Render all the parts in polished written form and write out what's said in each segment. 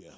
DFZRadio.com.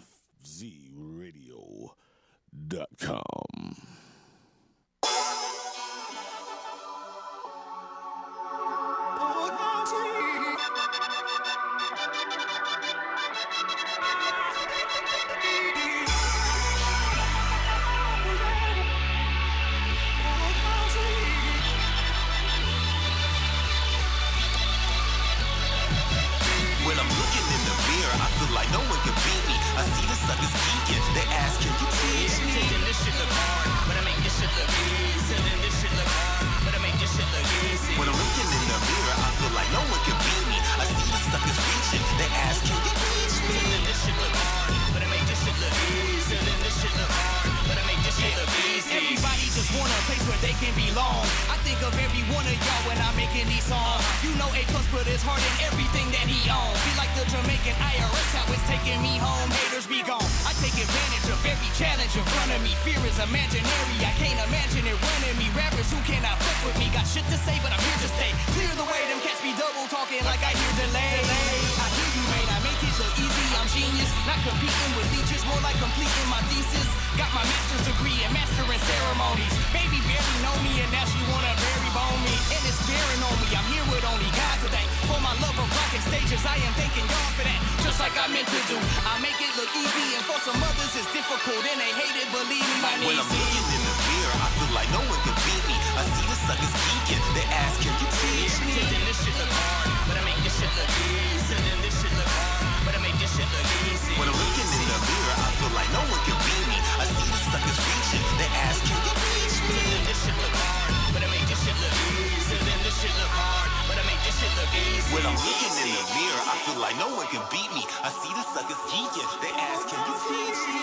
When I'm looking in the mirror, I feel like no one can beat me. I see the suckers geeking. They ask, can you teach me? Then this shit look hard, but I make this shit look easy. Then this shit look hard, but I make this shit look easy. When I'm looking in the mirror, I feel like no one can beat me. I see the suckers reaching. They ask, can you teach me? Then this shit look hard, but I make this shit look easy. Then this shit look hard, but I make this shit look easy. Everybody just want a place where they can belong. I think of every one of y'all when I'm making these songs. You know A+ put his heart in everything that he owns. Feel like the Jamaican IRS, how it's taking me home. Haters be gone. I take advantage of every challenge in front of me. Fear is imaginary, I can't imagine it running me. Rappers who cannot fuck with me got shit to say, but I'm here to stay. Clear the way, them cats be double talking like I hear delay. I hear you, man, I make it look easy, I'm genius. Not competing with leeches, more like completing my thesis. Got my master's degree in mastering ceremonies. Baby barely know me and now she wanna bury bone me. And it's bearing on me, I'm here with only God today. For my love of rocking stages, I am thanking God for that. Just like I meant to do, I make it look easy. And for some others it's difficult and they hate it, believe me, my When I'm looking in the mirror, I feel like no one can beat me. I see the suckers geeking. They ask, can you teach me? Then this shit look hard, but I make this shit look easy. Then this shit look hard, but I make this shit look easy. When I'm looking in the mirror, I feel like no one can beat me. I see the suckers reaching. They ask, can you teach me? Then this shit look hard, but I make this shit look easy. Then this shit look hard, but I make this shit look easy. When I'm looking in the mirror, I feel like no one can beat me. I see the suckers geeking. They ask, can you teach me?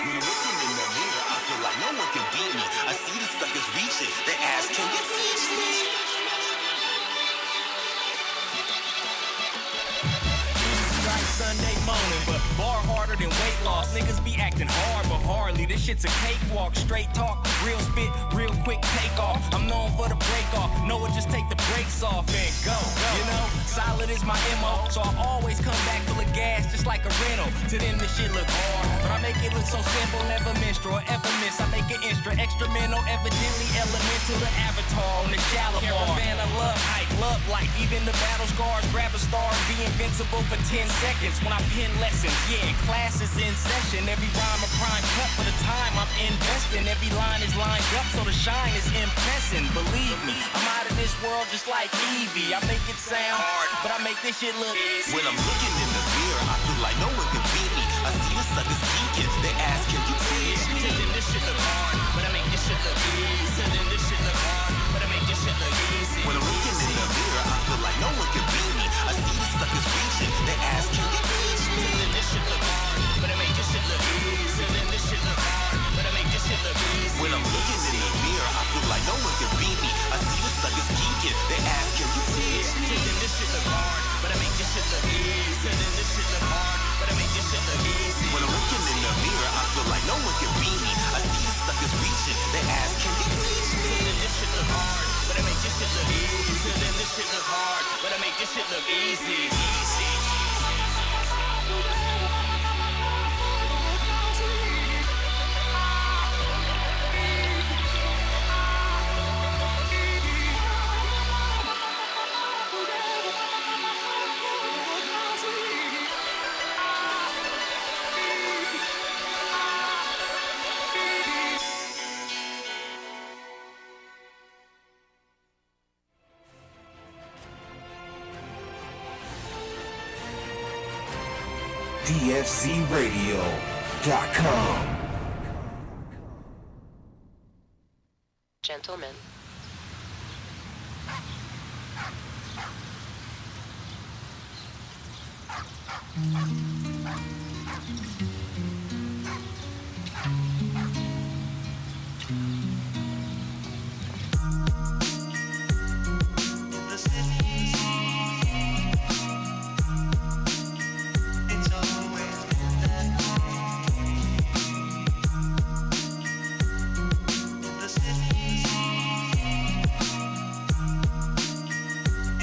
When I'm looking in the mirror, I feel like no one can beat me. I see the suckers reaching. They ask, can you teach me? Like Sunday morning, but bar harder than weight loss. Niggas be acting hard, but hardly. This shit's a cakewalk, straight talk, real spit, real quick take off. I'm known for the break off. Know it, just take the brakes off and go. You know, solid is my MO, so I always come back full of gas, just like a rental. To them, this shit look hard, but I make it look so simple, never minstrel or ever miss. I make it extra mental, evidently elemental. The avatar on the shallow caravan of love, hype, love life. Even the battle scars, grab a star and be invincible for 10 seconds. When I pen lessons, yeah, class is in session. Every rhyme a prime cut for the time I'm investing. Every line is lined up so the shine is impressing. Believe me, I'm out of this world just like Evie. I make it sound hard, but I make this shit look easy. When I'm looking in the mirror, I feel like no one can beat me. I see the suckers geeking. They ask, can you teach me? Then this shit look hard, but I make this shit look easy. Then this shit look hard, but I make this shit look easy. When I'm looking in the mirror, I feel like no one can beat me. I see the suckers reaching. They ask, can you teach me? Then this shit look hard, but I make this shit look easy. Then this shit look hard, but I make this shit look easy. When I'm looking in the mirror, I feel like no one can beat me. I see the suckers geeking. They ask, can you teach me? Then this shit look hard, but I make this shit look easy. Then this shit look hard, but I make this shit look easy. When I'm looking in the mirror, I feel like no one can beat me. I see the suckers reaching. They ask, can you teach me? Then this shit look hard, but I make this shit look easy. Then this shit look hard, but I make this shit look easy. Easy. DFZRadio.com. Gentlemen.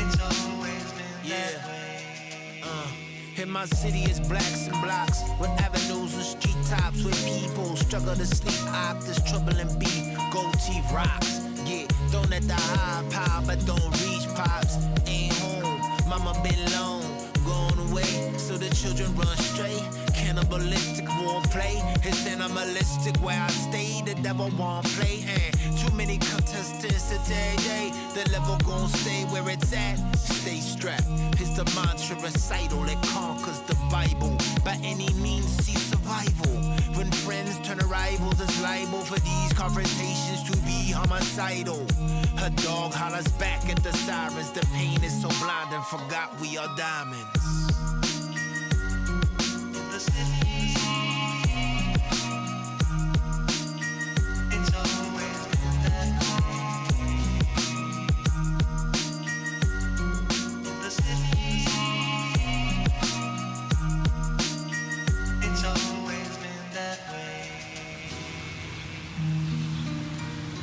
It's always been my city is blacks and blocks, with avenues and street tops, where people struggle to sleep. There's trouble and beef, gold teeth rocks. Get thrown at the high pile, but don't reach pops. Ain't home, mama been long, gone away, so the children run straight. Cannibalistic won't play, it's animalistic where I stay. The devil won't play, and too many contestants today. The level gon' stay where it's at. Stay strapped. It's the mantra recital that conquers the Bible. By any means, see survival. When friends turn to rivals, it's liable for these confrontations to be homicidal. A dog hollers back at the sirens. The pain is so blind and forgot we are diamonds.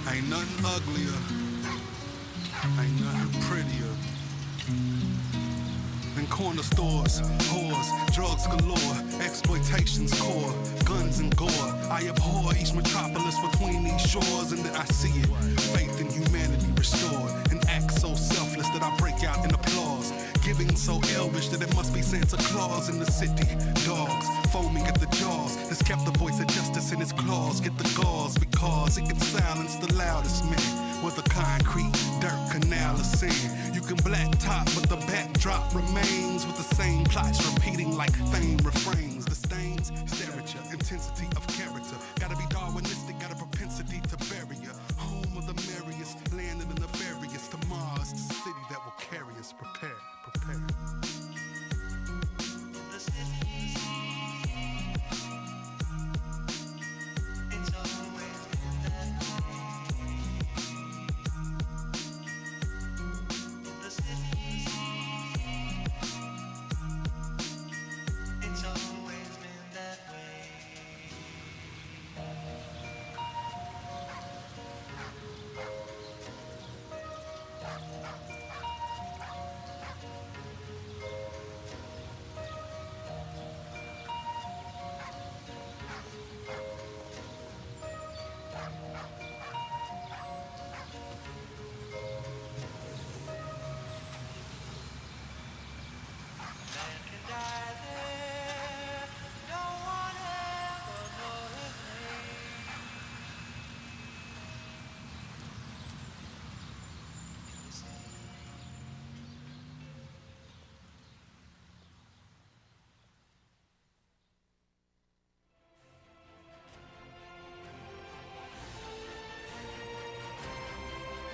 Ain't nothing uglier, ain't nothing prettier than corner stores, whores, drugs galore, exploitation's core, guns and gore. I abhor each metropolis between these shores, and then I see it, faith in humanity restored, an act so selfless that I break out in applause, giving so elvish that it must be Santa Claus in the city. Dogs foaming at the jaws, has kept the voice of justice in his claws. Get the gauze because it can silence the loudest man with a concrete dirt canal of sand. You can black top, but the backdrop remains with the same plots repeating like fame refrains. The stains stare at your intensity of character. Gotta be Darwinistic, got a propensity to bury ya. Home of the merriest, land of the nefarious. To Mars, the city that will carry us. Prepare, prepare.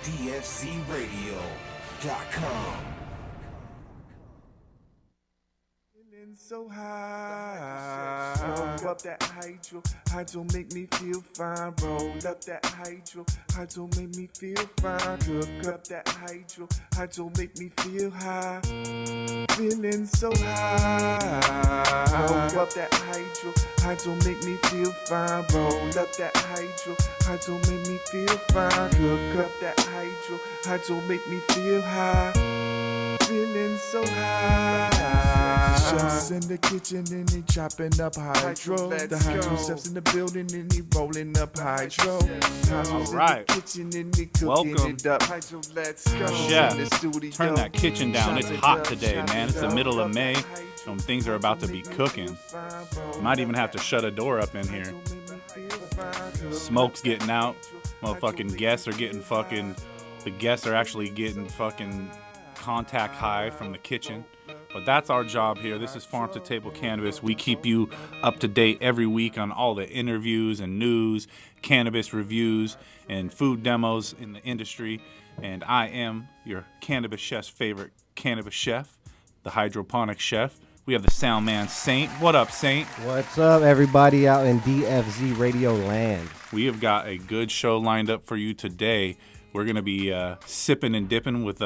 DFCRadio.com. Feeling so high. Roll up that hydro make me feel fine. Roll up that hydro make me feel fine. Cook up that hydro make me feel high. Feeling so high. Roll up that hydro make me feel fine. Roll up that hydro make me feel fine. Cook up that hydro make me feel high. Feeling so high. Chefs in the kitchen and they chopping up hydro. The hydro chefs in the building and they rolling up hydro. All right. Welcome. Chef, turn that kitchen down. It's hot today, man. It's the middle of May. Things are about to be cooking. Might even have to shut a door up in here. Smoke's getting out. Motherfucking guests are getting fucking... The guests are actually getting fucking contact high from the kitchen. But that's our job here. This is Farm to Table Cannabis. We keep you up to date every week on all the interviews and news, cannabis reviews, and food demos in the industry. And I am your cannabis chef's favorite cannabis chef, the hydroponic chef. We have the sound man, Saint. What up, Saint? What's up, everybody out in DFZ Radio land? We have got a good show lined up for you today. We're going to be sipping and dipping with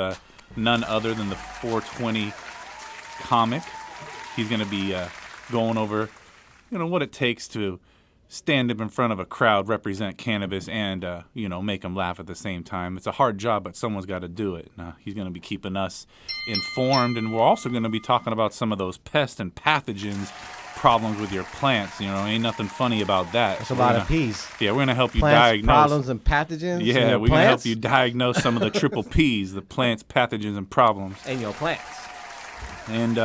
none other than the 420 comic. He's going to be going over, what it takes to stand up in front of a crowd, represent cannabis, and, make them laugh at the same time. It's a hard job, but someone's got to do it. He's going to be keeping us informed, and we're also going to be talking about some of those pests and pathogens problems with your plants. Ain't nothing funny about that. That's a lot of P's. Yeah, we're going to help you plants, diagnose. Problems and pathogens. Yeah, we're going to help you diagnose some of the triple P's, the plants, pathogens, and problems. And your plants. And,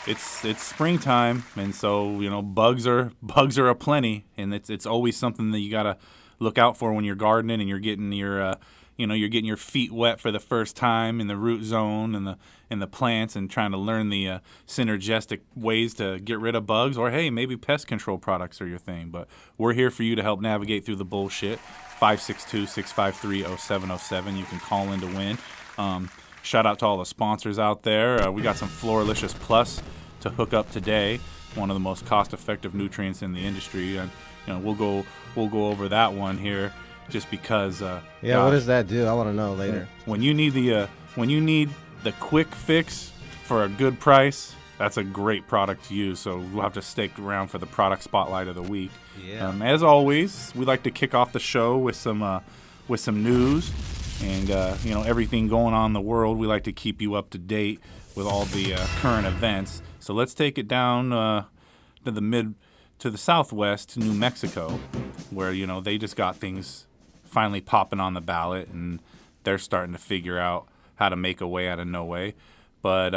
it's springtime, and so bugs are aplenty, and it's always something that you gotta look out for when you're gardening and you're getting your feet wet for the first time in the root zone and the plants, and trying to learn the synergistic ways to get rid of bugs, or hey, maybe pest control products are your thing. But we're here for you to help navigate through the bullshit. 562-653-0707. You can call in to win. Shout out to all the sponsors out there. We got some Floralicious Plus to hook up today, one of the most cost-effective nutrients in the industry, and we'll go over that one here, just because. What does that do? I want to know later. When you need the quick fix for a good price, that's a great product to use. So we'll have to stick around for the product spotlight of the week. Yeah. As always, we like to kick off the show with some news. And, everything going on in the world. We like to keep you up to date with all the current events. So let's take it down to the southwest, to New Mexico, where, they just got things finally popping on the ballot, and they're starting to figure out how to make a way out of no way. But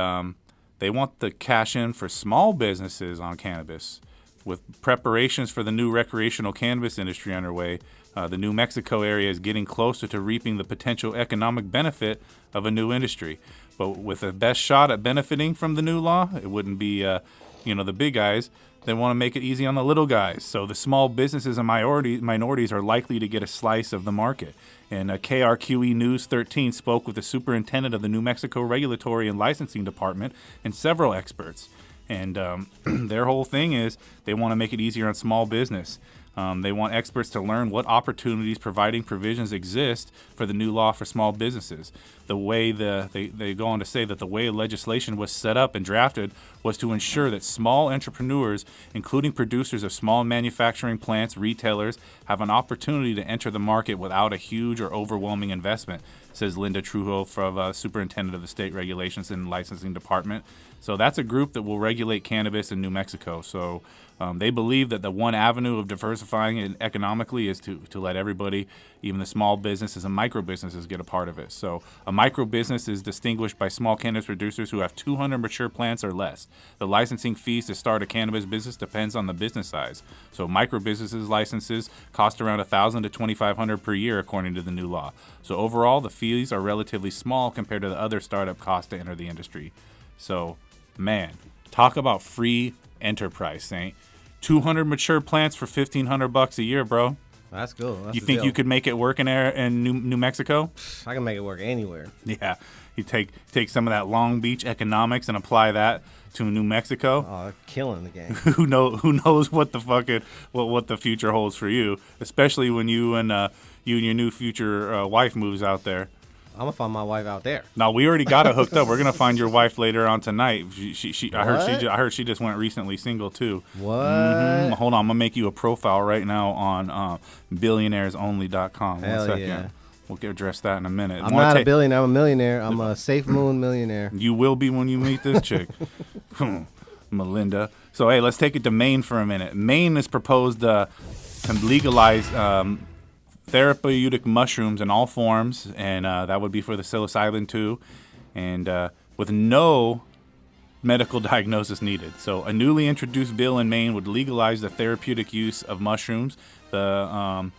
they want the cash in for small businesses on cannabis. With preparations for the new recreational cannabis industry underway, the New Mexico area is getting closer to reaping the potential economic benefit of a new industry. But with the best shot at benefiting from the new law, it wouldn't be, the big guys. They want to make it easy on the little guys. So the small businesses and minorities are likely to get a slice of the market. And KRQE News 13 spoke with the superintendent of the New Mexico Regulatory and Licensing Department and several experts. And their whole thing is they want to make it easier on small business. They want experts to learn what opportunities providing provisions exist for the new law for small businesses. The way they go on to say that the way legislation was set up and drafted was to ensure that small entrepreneurs, including producers of small manufacturing plants, retailers, have an opportunity to enter the market without a huge or overwhelming investment, says Linda Trujo, Superintendent of the State Regulations and Licensing Department. So that's a group that will regulate cannabis in New Mexico. So they believe that the one avenue of diversifying it economically is to let everybody, even the small businesses and micro businesses, get a part of it. So a micro business is distinguished by small cannabis producers who have 200 mature plants or less. The licensing fees to start a cannabis business depends on the business size. So micro businesses licenses cost around $1,000 to $2,500 per year, according to the new law. So overall, the fees are relatively small compared to the other startup costs to enter the industry. So, man, talk about free enterprise, Saint. 200 mature plants for $1,500 a year, bro. That's cool. That's you think you could make it work in New Mexico? I can make it work anywhere. Yeah, you take some of that Long Beach economics and apply that to New Mexico. Oh, killing the game. Who knows what the future holds for you, especially when you and your new future wife moves out there. I'm gonna find my wife out there. No, we already got it hooked up. We're gonna find your wife later on tonight. I heard she just went recently single too. What? Mm-hmm. Hold on, I'm gonna make you a profile right now on billionairesonly.com. Hell 1 second. yeah. We'll address that in a minute. I'm not a billionaire. I'm a millionaire. I'm a Safe Moon millionaire. You will be when you meet this chick, Melinda. So hey, let's take it to Maine for a minute. Maine has proposed to legalize therapeutic mushrooms in all forms, and that would be for the psilocybin too, and with no medical diagnosis needed. So a newly introduced bill in Maine would legalize the therapeutic use of mushrooms, the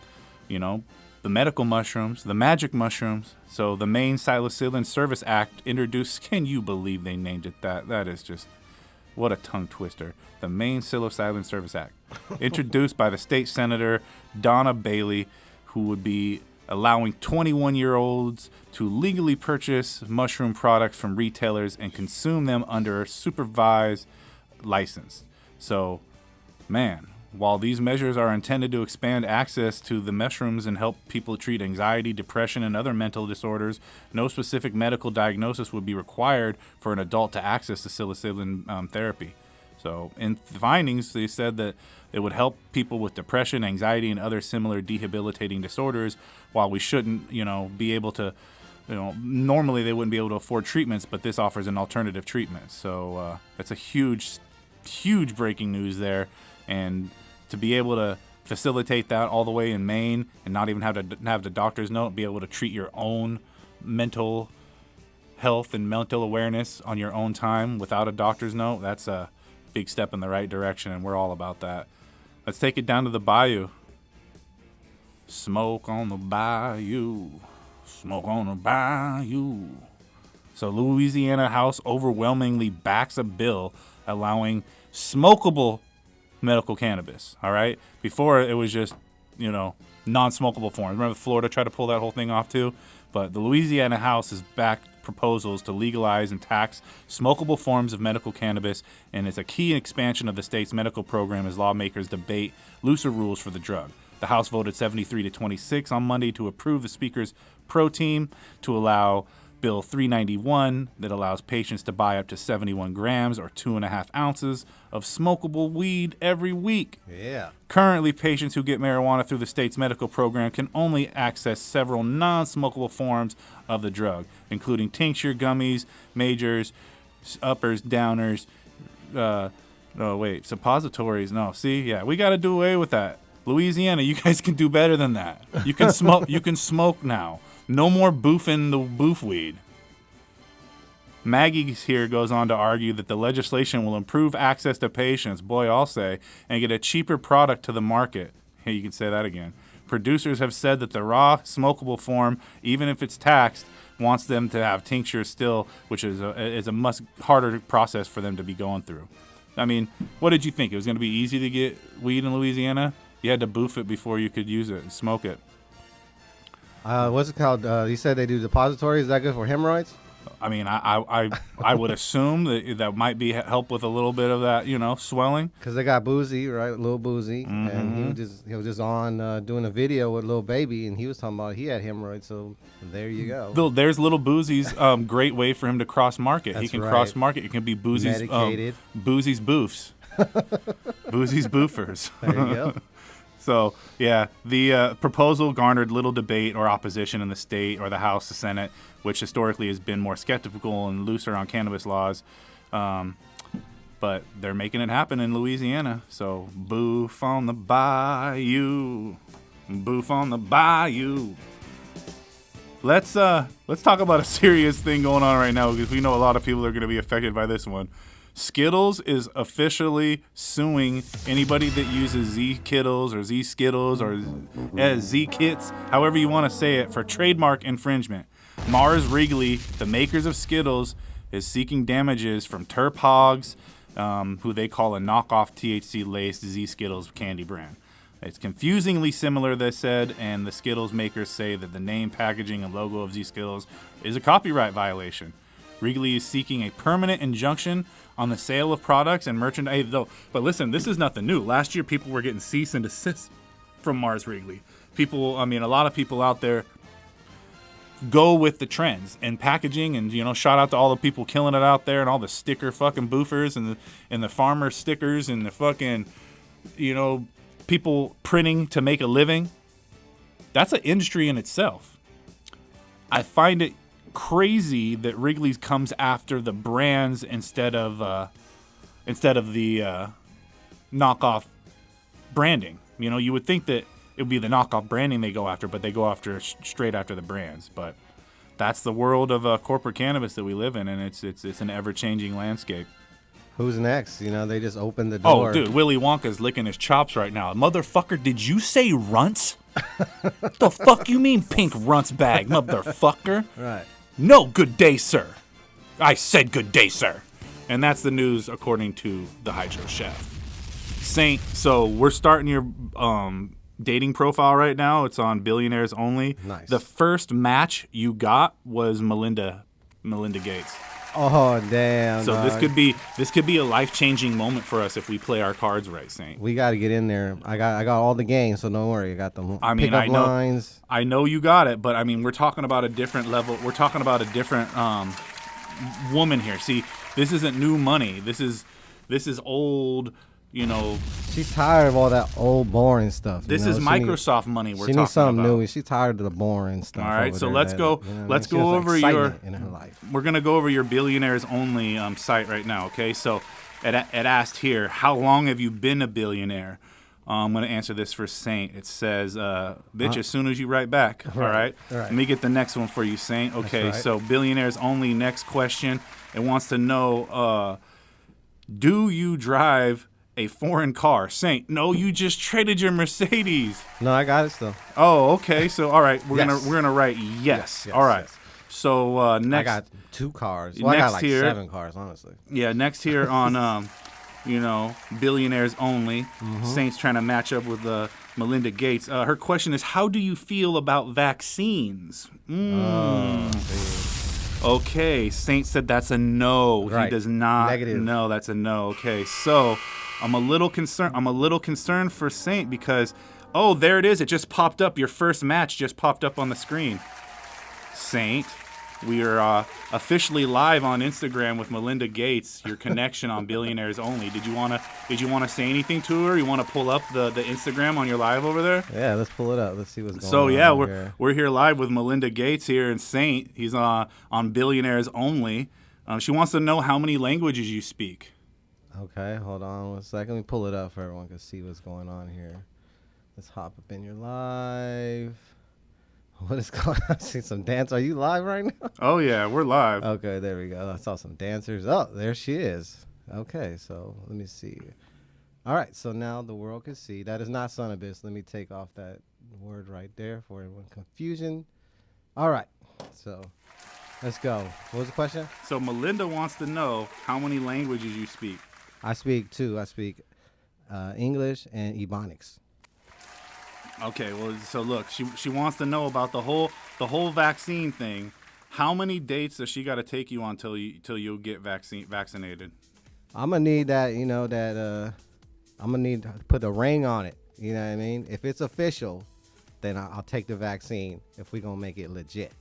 medical mushrooms, the magic mushrooms. So the Maine Psilocybin Service Act introduced, can you believe they named it that? That is just, what a tongue twister. The Maine Psilocybin Service Act, introduced by the state senator Donna Bailey, who would be allowing 21-year-olds to legally purchase mushroom products from retailers and consume them under a supervised license. So, man, while these measures are intended to expand access to the mushrooms and help people treat anxiety, depression, and other mental disorders, no specific medical diagnosis would be required for an adult to access the psilocybin therapy. So in the findings, they said that it would help people with depression, anxiety, and other similar debilitating disorders. While we shouldn't, be able to, normally they wouldn't be able to afford treatments, but this offers an alternative treatment. So that's a huge, huge breaking news there. And to be able to facilitate that all the way in Maine and not even have to have the doctor's note, be able to treat your own mental health and mental awareness on your own time without a doctor's note, that's a big step in the right direction, and we're all about that. Let's take it down to the bayou. Smoke on the bayou. Smoke on the bayou. So Louisiana House overwhelmingly backs a bill allowing smokable medical cannabis, all right? Before, it was just, non-smokable forms. Remember Florida tried to pull that whole thing off too? But the Louisiana House has backed proposals to legalize and tax smokable forms of medical cannabis, and it's a key expansion of the state's medical program as lawmakers debate looser rules for the drug. The House voted 73-26 on Monday to approve the Speaker's pro team to allow Bill 391 that allows patients to buy up to 71 grams or 2.5 ounces of smokable weed every week. Yeah. Currently, patients who get marijuana through the state's medical program can only access several non-smokable forms of the drug, including tincture, gummies, majors, uppers, downers, suppositories. No, see, yeah, we got to do away with that. Louisiana, you guys can do better than that. You can smoke. You can smoke now. No more boofing the boof weed. Maggie here goes on to argue that the legislation will improve access to patients, boy, I'll say, and get a cheaper product to the market. Hey, you can say that again. Producers have said that the raw, smokable form, even if it's taxed, wants them to have tinctures still, which is a much harder process for them to be going through. I mean, what did you think? It was going to be easy to get weed in Louisiana? You had to boof it before you could use it and smoke it. What's it called? You said they do depositories. Is that good for hemorrhoids? I mean, I would assume that might be help with a little bit of that, swelling. Because they got Boozy, right? Lil Boozy, and he was just on doing a video with Lil Baby, and he was talking about he had hemorrhoids. So there you go. There's Lil Boozy's great way for him to cross market. That's he can right. cross market. It can be Boozy's Boozy's boofs, Boozy's boofers. There you go. So, yeah, the proposal garnered little debate or opposition in the state or the House, the Senate, which historically has been more skeptical and looser on cannabis laws. But they're making it happen in Louisiana. So, boof on the bayou. Boof on the bayou. Let's talk about a serious thing going on right now because we know a lot of people are going to be affected by this one. Skittles is officially suing anybody that uses Z-Kittles or Z-Skittles or Z-Kits, however you want to say it, for trademark infringement. Mars Wrigley, the makers of Skittles, is seeking damages from Terp Hogs, who they call a knockoff THC-laced Z-Skittles candy brand. It's confusingly similar, they said, and the Skittles makers say that the name, packaging, and logo of Z-Skittles is a copyright violation. Wrigley is seeking a permanent injunction on the sale of products and merchandise. But listen, this is nothing new. Last year, people were getting cease and desist from Mars Wrigley. A lot of people out there go with the trends and packaging, and shout out to all the people killing it out there and all the sticker fucking boofers and the farmer stickers and the fucking people printing to make a living. That's an industry in itself. I find it crazy that Wrigley's comes after the brands instead of the knockoff branding. You would think that it would be the knockoff branding they go after, but they go after straight after the brands. But that's the world of corporate cannabis that we live in, and it's an ever-changing landscape. Who's next? They just opened the door. Oh, dude, Willy Wonka's licking his chops right now. Motherfucker, did you say runts? The fuck you mean pink runts bag, motherfucker? Right. No, good day, sir. I said good day, sir. And that's the news according to the Hydro Chef. Saint, so we're starting your dating profile right now. It's on Billionaires Only. Nice. The first match you got was Melinda Gates. Oh, damn. So dog. this could be a life-changing moment for us if we play our cards right, Saint. We got to get in there. I got all the games, so don't worry. I got them. Pickup lines. I know you got it, but we're talking about a different level. We're talking about a different woman here. See, this isn't new money. This is This is old, you know. She's tired of all that old boring stuff. This is Microsoft money we're talking about. She needs something new. She's tired of the boring stuff. All right, so let's go. Let's go over in her life. We're gonna go over your Billionaires Only site right now. Okay, so it asked here, how long have you been a billionaire? I'm gonna answer this for Saint. It says, "Bitch, as soon as you write back." All right. Let me get the next one for you, Saint. Okay, so Billionaires Only. Next question. It wants to know, do you drive a foreign car? Saint, no, you just traded your Mercedes. No, I got it still. Oh, okay. So all right, we're gonna write yes. All right. Yes. So next, I got 2 cars. Well, I got like 7 cars, honestly. Yeah. Next here on Billionaires Only. Saint's trying to match up with Melinda Gates. Her question is, how do you feel about vaccines? Okay, Saint said that's a no. Right. He does not. Negative. No, that's a no. Okay, so I'm a little concerned for Saint because, oh, there it is. It just popped up. Your first match just popped up on the screen. Saint, we are officially live on Instagram with Melinda Gates. Your connection on Billionaires Only. Did you wanna say anything to her? You want to pull up the Instagram on your live over there? Yeah, let's pull it up. Let's see what's going on. So yeah, we're here live with Melinda Gates here and Saint. He's on Billionaires Only. She wants to know how many languages you speak. Okay, hold on 1 second. Let me pull it up so everyone can see what's going on here. Let's hop up in your live. What is going on? I see some dance. Are you live right now? Oh, yeah, we're live. Okay, there we go. I saw some dancers. Oh, there she is. Okay, so let me see. All right, so now the world can see. That is not Cannabis. Let me take off that word right there for everyone confusion. All right, so let's go. What was the question? So Melinda wants to know how many languages you speak. I speak 2. I speak English and Ebonics. Okay, well, so look, she wants to know about the whole vaccine thing. How many dates does she got to take you on till you get vaccinated? I'm gonna need that, I'm gonna need to put a ring on it. You know what I mean? If it's official, then I'll take the vaccine. If we gonna make it legit,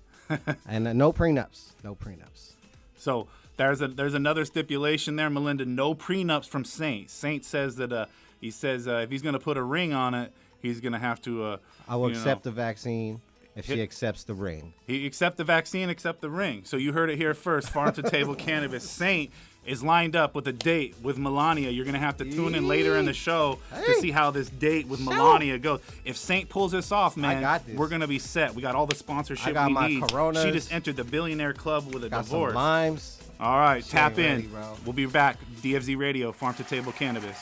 and no prenups, no prenups. So there's another stipulation there, Melinda. No prenups from Saint. Saint says that he says if he's gonna put a ring on it, he's going to have to... I will accept the vaccine if she accepts the ring. He accept the vaccine, accept the ring. So you heard it here first. Farm to Table Cannabis. Saint is lined up with a date with Melania. You're going to have to tune in later in the show to see how this date with Melania goes. If Saint pulls this off, man, we're going to be set. We got all the sponsorship we need. Coronas. She just entered the Billionaire Club with a divorce. Some limes. All right, tap in. We'll be back. DFZ Radio, Farm to Table Cannabis.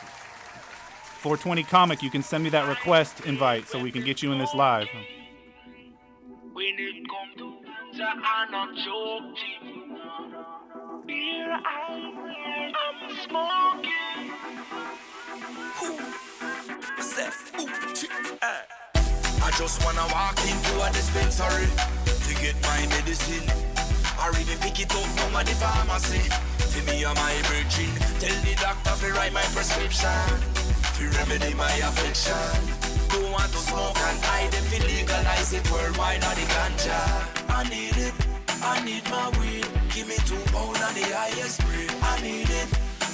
420 Comic, you can send me that request invite so we can get you in this live. When it come to the unjoke, beer I'm smoking. I just wanna walk into a dispensary to get my medicine. I even pick it up from the pharmacy. To me, I'm my virgin. Tell the doctor to write my prescription. To remedy my affliction. Don't want to smoke and hide them. To legalize it worldwide on the ganja. I need it, I need my weed. Give me 2 pounds on the highest grade. I need it,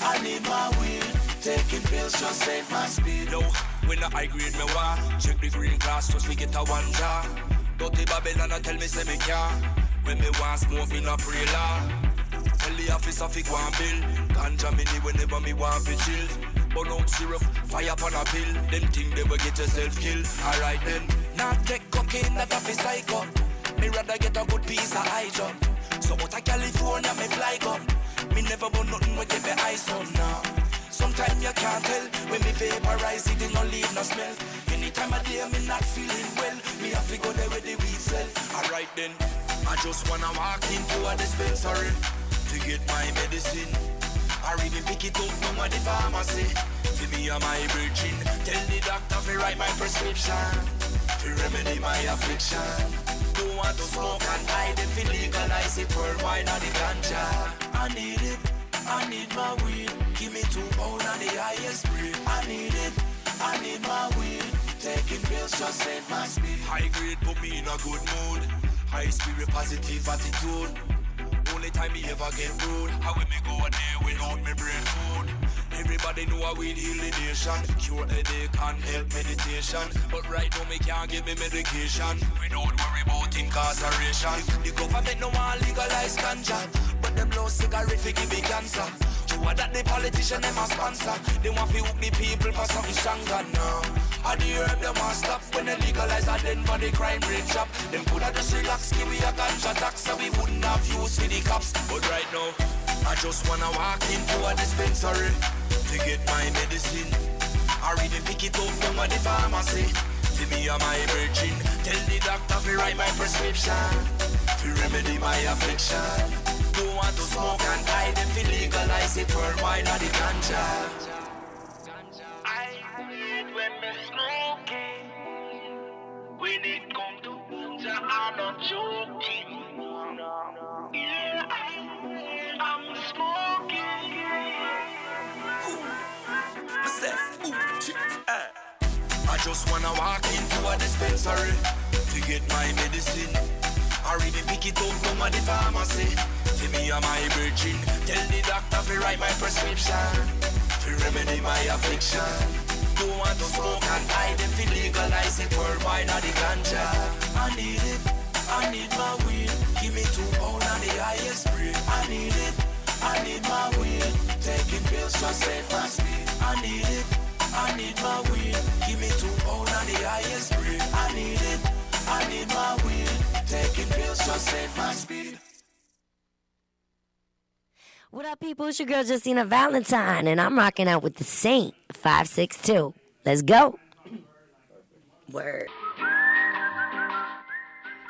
I need my weed. Taking pills just ain't my speed. No, when the high grade me want. Check the green glass just we get a 1 jar. Dirty Babylon and tell me say me can't. When me want smoke me not pray law. Tell the officer fi go and bill. Ganja mini whenever me want fi chill. Burn out syrup, fire upon a pill. Them think they will get yourself killed. Alright then, not take cocaine that a fi psycho. Me rather get a good piece of eye job. So out of California me fly gun. Me never want nothing with get the ice on now. Sometimes you can't tell when me vaporize it, it no leave no smell. Anytime of day me not feeling well. Me have to go there with the weed smell. Alright then, I just wanna walk into a dispensary to get my medicine. I even pick it up from the pharmacy. To me, I'm my virgin. Tell the doctor to write my prescription. To remedy my affliction. Don't want to smoke and hide them. To legalize it worldwide on the ganja. I need it, I need my weed. Give me 2 pounds on the highest grade. I need it, I need my weed. Taking pills just ain't my speed. High grade put me in a good mood. High spirit, positive attitude. Only time me ever get rude. How will me go a day without me brain food? Everybody know a weed heal the nation, cure headache and help meditation. But right now me can't get me medication without worry about incarceration. The government no want legalize ganja, but them low cigarette fi give me cancer. True that the politician them a sponsor. They want fi hook the people for something stronger now. And the herb them want stop when they legalize and then for the crime rate drop. Them coulda just relax, give we a ganja tax so we wouldn't have use for the cops. But right now, I just wanna walk into a dispensary to get my medicine. I read and pick it up from the pharmacy. See me and my virgin. Tell the doctor to write my prescription to remedy my affliction. Don't want to smoke and hide them to legalize it worldwide or the ganja. I read when me smoking. When it come to ganja, I'm not joking. Yeah, I'm smoking. I just wanna walk into a dispensary to get my medicine. I read and pick it up from the pharmacy. See me and my virgin. Tell the doctor to write my prescription to remedy my affliction. Don't want to smoke and hide them to legalize it worldwide or the ganja. I need it, I need my weed. Give me 2 pounds on the highest grade. I need it, I need my weed. Taking pills just set my speed. I need it, I need my weed. Give me 2 pounds on the highest grade. I need it, I need my weed. Taking pills just set my speed. What up, people? It's your girl Justina Valentine, and I'm rocking out with the Saint 562. Let's go. Word.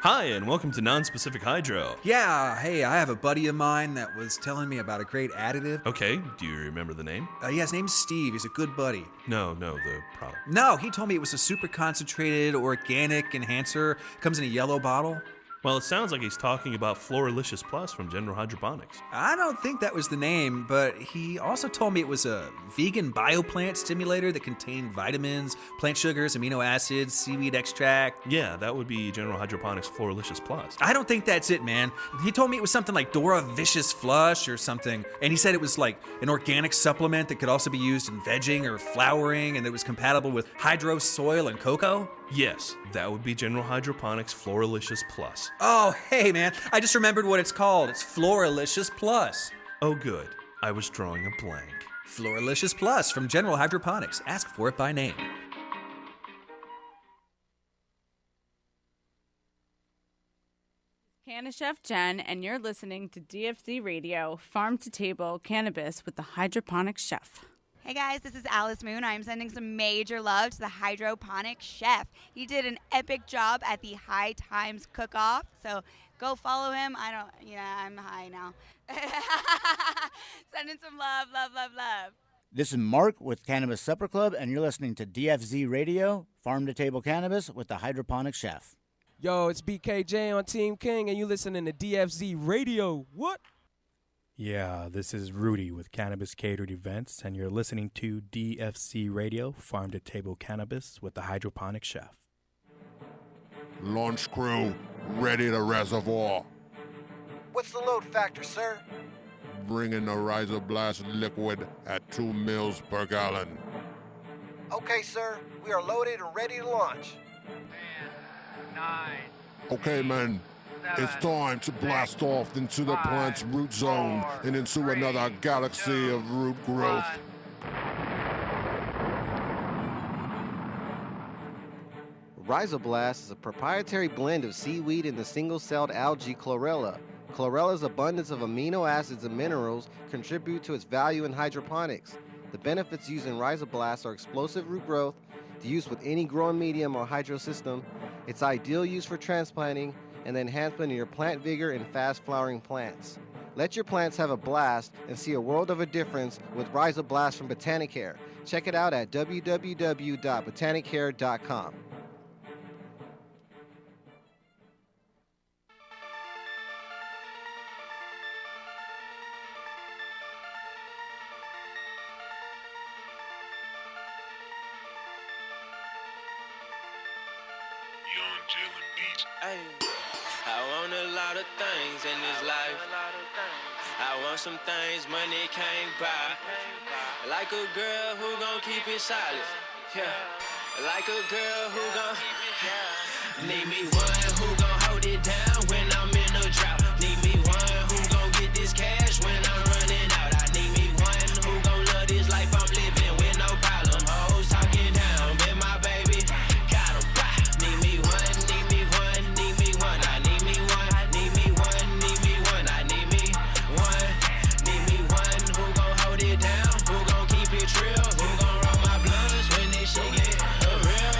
Hi, and welcome to Non-Specific Hydro. Yeah, hey, I have a buddy of mine that was telling me about a great additive. Okay, do you remember the name? Yeah, his name's Steve. He's a good buddy. No, the product. No, he told me it was a super concentrated organic enhancer. Comes in a yellow bottle. Well, it sounds like he's talking about Floralicious Plus from General Hydroponics. I don't think that was the name, but he also told me it was a vegan bioplant stimulator that contained vitamins, plant sugars, amino acids, seaweed extract. Yeah, that would be General Hydroponics Floralicious Plus. I don't think that's it, man. He told me it was something like Dora Vicious Flush or something, and he said it was like an organic supplement that could also be used in vegging or flowering, and that was compatible with hydro soil and cocoa. Yes, that would be General Hydroponics Floralicious Plus. Oh, hey, man. I just remembered what it's called. It's Floralicious Plus. Oh, good. I was drawing a blank. Floralicious Plus from General Hydroponics. Ask for it by name. Canna Chef Jen, and you're listening to DFZ Radio, Farm to Table Cannabis with the Hydroponic Chef. Hey guys, this is Alice Moon. I'm sending some major love to the Hydroponic Chef. He did an epic job at the High Times Cook-Off, so go follow him. I'm high now. Sending some love. This is Mark with Cannabis Supper Club, and you're listening to DFZ Radio, Farm to Table Cannabis with the Hydroponic Chef. Yo, it's BKJ on Team King, and you listening to DFZ Radio. What? Yeah, this is Rudy with Cannabis Catered Events, and you're listening to DFC Radio, Farm to Table Cannabis with the Hydroponic Chef. Launch crew, ready to reservoir. What's the load factor, sir? Bring in the Riser Blast liquid at 2 mils per gallon. Okay, sir. We are loaded and ready to launch. 10, 9. Okay, men. It's time to blast off into the plant's root zone and into another galaxy of root growth. Rhizoblast is a proprietary blend of seaweed and the single-celled algae chlorella. Chlorella's abundance of amino acids and minerals contribute to its value in hydroponics. The benefits used in Rhizoblast are explosive root growth, the use with any growing medium or hydro system. It's ideal use for transplanting and the enhancement of your plant vigor in fast-flowering plants. Let your plants have a blast and see a world of a difference with Rhizoblast from Botanicare. Check it out at www.botanicare.com. Ay, I want a lot of things in this life. I want some things money can't buy. Like a girl who gon' keep it solid. Yeah. Like a girl who gon' need me one who gon' hold it down when I'm in a drought. Need me one who gon' get this cash when I'm running out. I need me one who gon' love this life I'm living with no problem. Hoes talking down, been my baby. Got 'em. Need me one, need me one, need me one. I need me one, need me one, need me one. I need me one, need me one who gon' hold it down, who gon' keep it real, who gon' roll my blunts when this shit get real.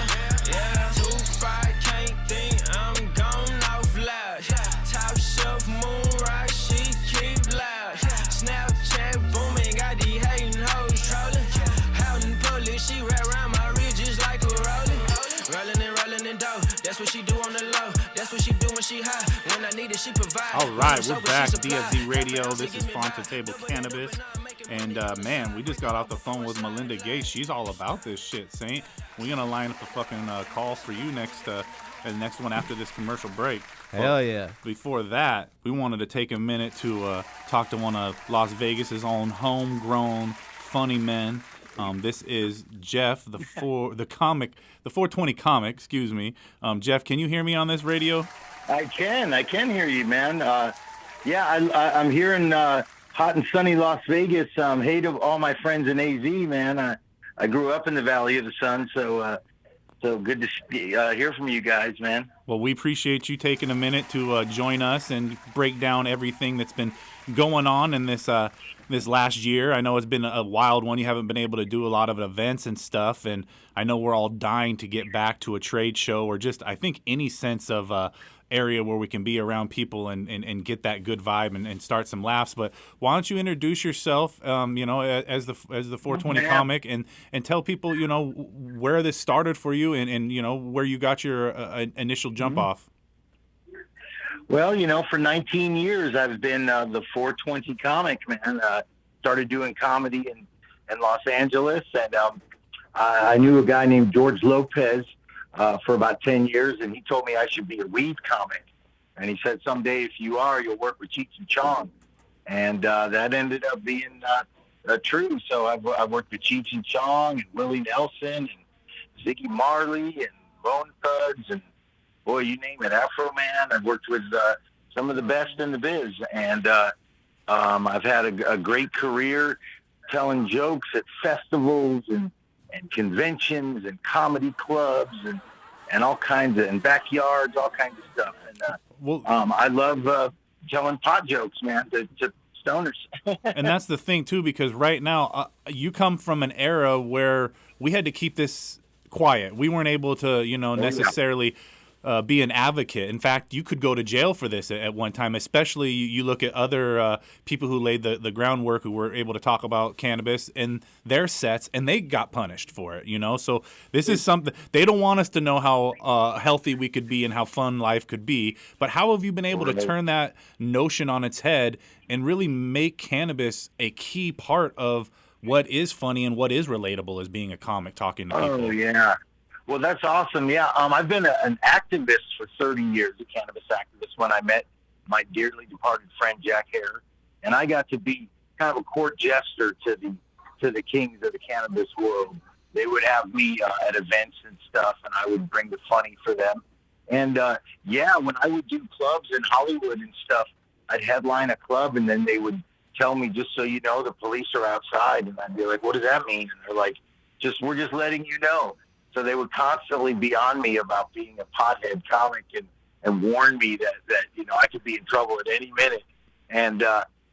Yeah, too fried, can't think I'm gone off loud. Top shelf moon rock, she keep loud. Snapchat booming, got these hating hoes trolling. Out in public, she wrap around my ridges like a rolling. Rolling and dough. That's what she do on the low. That's what she do when she high. When I need it, she provide. All right, we're back. DFZ Radio. This is Farm to Table Cannabis. And man, we just got off the phone with Melinda Gates. She's all about this shit, Saint. We're gonna line up the fucking calls for you next one after this commercial break. Hell yeah. Before that, we wanted to take a minute to talk to one of Las Vegas's own homegrown funny men. This is Jeff, the 420 comic. Excuse me, Jeff. Can you hear me on this radio? I can hear you, man. I'm here in hot and sunny Las Vegas. Hey to all my friends in AZ, man. I grew up in the Valley of the Sun, so good to hear from you guys, man. Well, we appreciate you taking a minute to join us and break down everything that's been going on in this last year. I know it's been a wild one. You haven't been able to do a lot of events and stuff, and I know we're all dying to get back to a trade show or just, I think, any sense of area where we can be around people and get that good vibe and start some laughs. But why don't you introduce yourself, as the 420 comic and tell people, where this started for you and where you got your initial jump off. Well, for 19 years, I've been the 420 comic, man. Started doing comedy in Los Angeles, and I knew a guy named George Lopez for about 10 years, and he told me I should be a weed comic. And he said, someday if you are, you'll work with Cheech and Chong. And that ended up being true. So I've worked with Cheech and Chong and Willie Nelson and Ziggy Marley and Bone Thugs and, boy, you name it, Afro Man. I've worked with some of the best in the biz. And I've had a great career telling jokes at festivals and conventions and comedy clubs and all kinds of, and backyards, all kinds of stuff. And I love telling pot jokes, man, to stoners. And that's the thing too, because right now you come from an era where we had to keep this quiet. We weren't able to, necessarily be an advocate. In fact, you could go to jail for this at one time, especially you look at other people who laid the groundwork, who were able to talk about cannabis in their sets, and they got punished for it, So this is something, they don't want us to know how healthy we could be and how fun life could be, but how have you been able to turn that notion on its head and really make cannabis a key part of what is funny and what is relatable as being a comic talking to people? Oh, yeah. Well, that's awesome. Yeah, I've been an activist for 30 years, a cannabis activist, when I met my dearly departed friend Jack Hare, and I got to be kind of a court jester to the kings of the cannabis world. They would have me at events and stuff, and I would bring the funny for them. And when I would do clubs in Hollywood and stuff, I'd headline a club, and then they would tell me, just so you know, the police are outside, and I'd be like, what does that mean? And they're like, we're just letting you know. So they would constantly be on me about being a pothead comic and warn me that I could be in trouble at any minute. And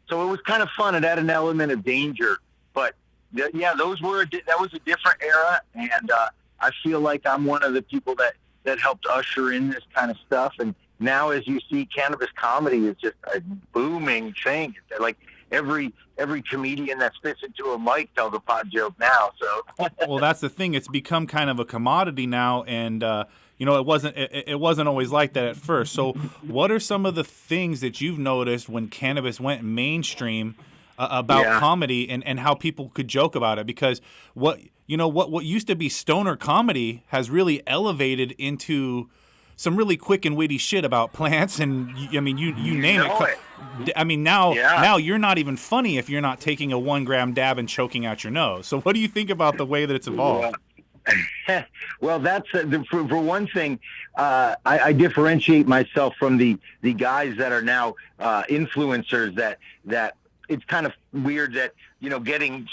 so it was kind of fun. It had an element of danger. But, that was a different era. And I feel like I'm one of the people that helped usher in this kind of stuff. And now, as you see, cannabis comedy is just a booming thing. Like, every comedian that spits into a mic tells a pot joke now. So well, that's the thing. It's become kind of a commodity now, and it wasn't always like that at first. So what are some of the things that you've noticed when cannabis went mainstream about comedy and how people could joke about it? Because what used to be stoner comedy has really elevated into some really quick and witty shit about plants, and you name it. I mean, now you're not even funny if you're not taking a 1 gram dab and choking out your nose. So what do you think about the way that it's evolved? Well, that's for one thing. I differentiate myself from the guys that are now influencers. That it's kind of weird that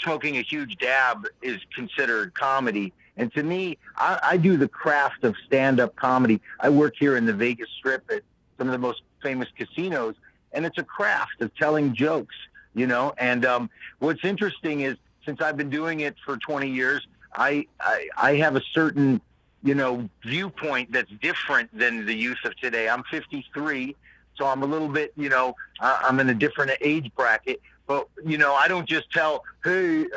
smoking a huge dab is considered comedy. And to me, I do the craft of stand-up comedy. I work here in the Vegas Strip at some of the most famous casinos, and it's a craft of telling jokes. And what's interesting is, since I've been doing it for 20 years. I have a certain, viewpoint that's different than the youth of today. I'm 53, so I'm a little bit, I'm in a different age bracket. But, I don't just tell, hey,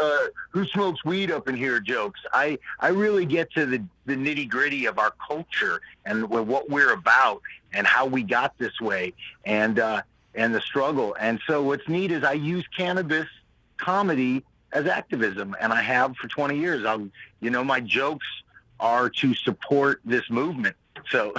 who smokes weed up in here jokes. I really get to the nitty gritty of our culture and what we're about and how we got this way and the struggle. And so what's neat is I use cannabis comedy as activism, and I have for 20 years. My jokes are to support this movement. So,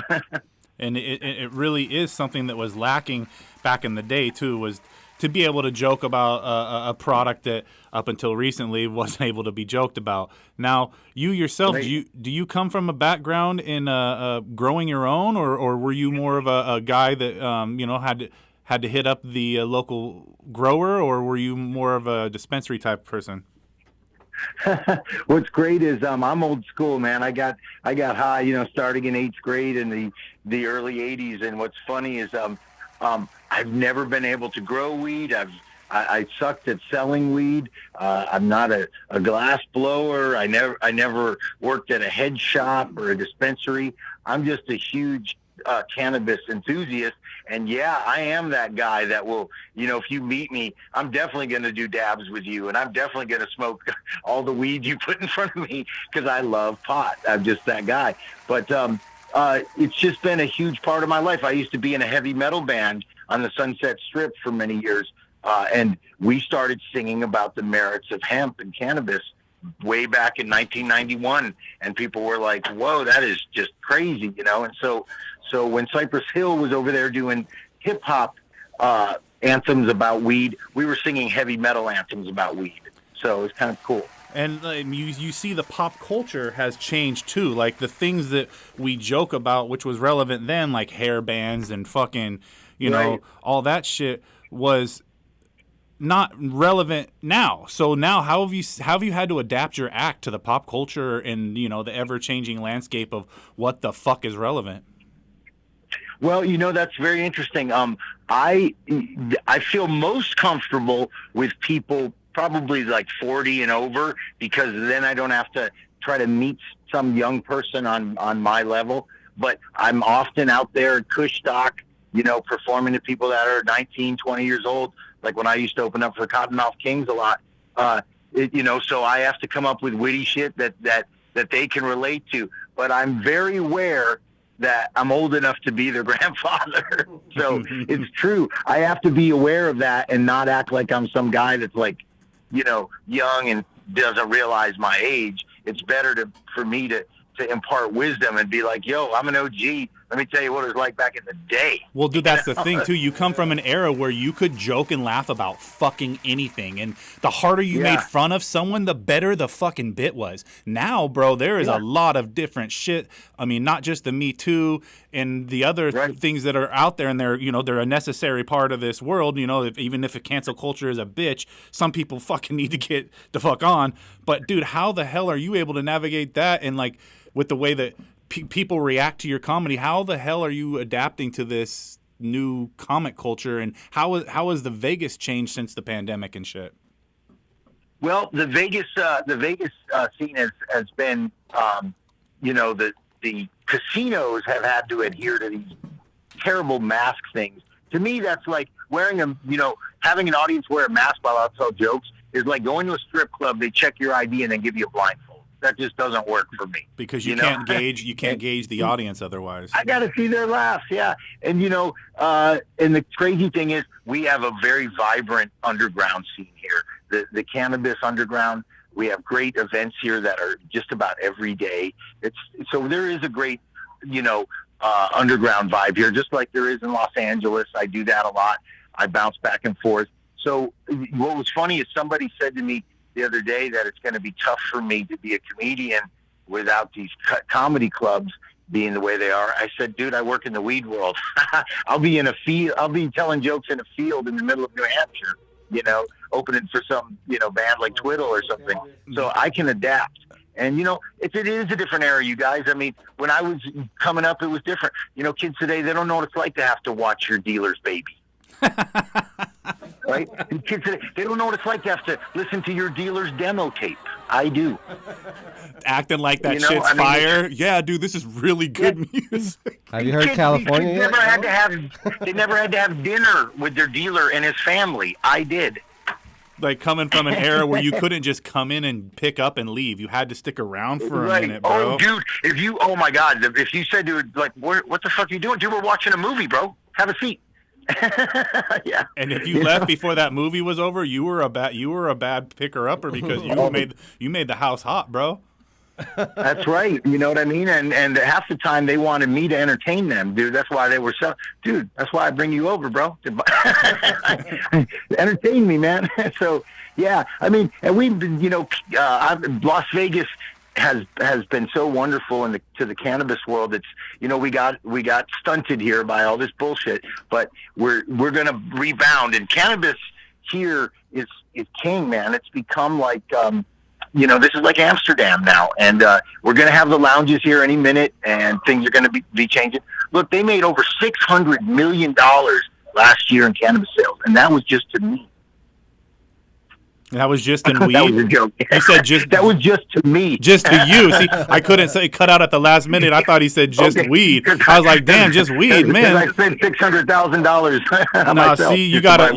and it really is something that was lacking back in the day too, was to be able to joke about a product that up until recently wasn't able to be joked about. Now, you yourself, do you come from a background in growing your own, or were you more of a guy that had to hit up the local grower, or were you more of a dispensary type person? What's great is I'm old school, man. I got high, starting in 8th grade in the early 80s. And what's funny is I've never been able to grow weed. I sucked at selling weed. I'm not a glass blower. I never worked at a head shop or a dispensary. I'm just a huge cannabis enthusiast. And yeah, I am that guy that will, if you meet me, I'm definitely going to do dabs with you, and I'm definitely going to smoke all the weed you put in front of me because I love pot. I'm just that guy. But it's just been a huge part of my life. I used to be in a heavy metal band on the Sunset Strip for many years, and we started singing about the merits of hemp and cannabis way back in 1991, and people were like, whoa, that is just crazy, And so when Cypress Hill was over there doing hip-hop anthems about weed, we were singing heavy metal anthems about weed. So it's kind of cool. And you see the pop culture has changed too. Like the things that we joke about, which was relevant then, like hair bands and fucking, all that shit was not relevant now. So now how have you had to adapt your act to the pop culture and, the ever-changing landscape of what the fuck is relevant? Well, that's very interesting. I feel most comfortable with people probably like 40 and over, because then I don't have to try to meet some young person on my level. But I'm often out there at Kushstock, performing to people that are 19, 20 years old. Like when I used to open up for Cottonmouth Kings a lot, so I have to come up with witty shit that they can relate to. But I'm very aware that I'm old enough to be their grandfather. So it's true. I have to be aware of that and not act like I'm some guy that's like, young and doesn't realize my age. It's better for me to impart wisdom and be like, yo, I'm an OG. Let me tell you what it was like back in the day. Well, dude, that's the thing, too. You come from an era where you could joke and laugh about fucking anything. And the harder you made fun of someone, the better the fucking bit was. Now, bro, there is a lot of different shit. I mean, not just the Me Too and the other things that are out there, and they're a necessary part of this world. Even if a cancel culture is a bitch, some people fucking need to get the fuck on. But, dude, how the hell are you able to navigate that? And, like, with the way that people react to your comedy, how the hell are you adapting to this new comic culture, and how has the Vegas changed since the pandemic and shit? Well, the Vegas scene has been, the casinos have had to adhere to these terrible mask things. To me, that's like wearing having an audience wear a mask while I tell jokes is like going to a strip club. They check your ID and then give you a blindfold. That just doesn't work for me. Because you can't gauge the audience otherwise. I got to see their laughs, yeah. And and the crazy thing is, we have a very vibrant underground scene here. The cannabis underground. We have great events here that are just about every day. So there is a great, underground vibe here, just like there is in Los Angeles. I do that a lot. I bounce back and forth. So what was funny is somebody said to me the other day that it's going to be tough for me to be a comedian without these comedy clubs being the way they are. I said, dude, I work in the weed world. I'll be in a field. I'll be telling jokes in a field in the middle of New Hampshire, you know, opening for some, you know, band like Twiddle or something. So I can adapt. And, you know, it is a different era, you guys. I mean, when I was coming up, it was different. You know, kids today, they don't know what it's like to have to watch your dealer's baby. Right? And kids today, they don't know what it's like to have to listen to your dealer's demo tape. I do. Acting like that You know, shit's I mean, fire. Yeah, dude, this is really good music. Have you heard California Kids yet? they never had to have dinner with their dealer and his family. I did. Like coming from an era where you couldn't just come in and pick up and leave. You had to stick around for a minute, bro. Oh, dude, oh my God, if you said, dude, like, what the fuck are you doing? Dude, we're watching a movie, bro. Have a seat. Yeah. And if you left before that movie was over, you were a bad picker upper because you made the house hot, bro. That's right. You know what I mean? And half the time they wanted me to entertain them, dude. That's why they were so, dude, that's why I bring you over, bro. Entertain me, man. So, yeah, I mean, and we've been, you know, Las Vegas has been so wonderful to the cannabis world. It's, you know, we got stunted here by all this bullshit, but we're going to rebound, and cannabis here is king, man. It's become like, you know, this is like Amsterdam now, and we're going to have the lounges here any minute, and things are going to be changing. Look, they made over $600 million last year in cannabis sales, and that was just to me. That was just in weed? That was a joke. You said just... That was just to me. Just to you. See, I couldn't say cut out at the last minute. I thought he said just weed. I was like, damn, just weed, man. I spent $600,000 on myself. See, you gotta...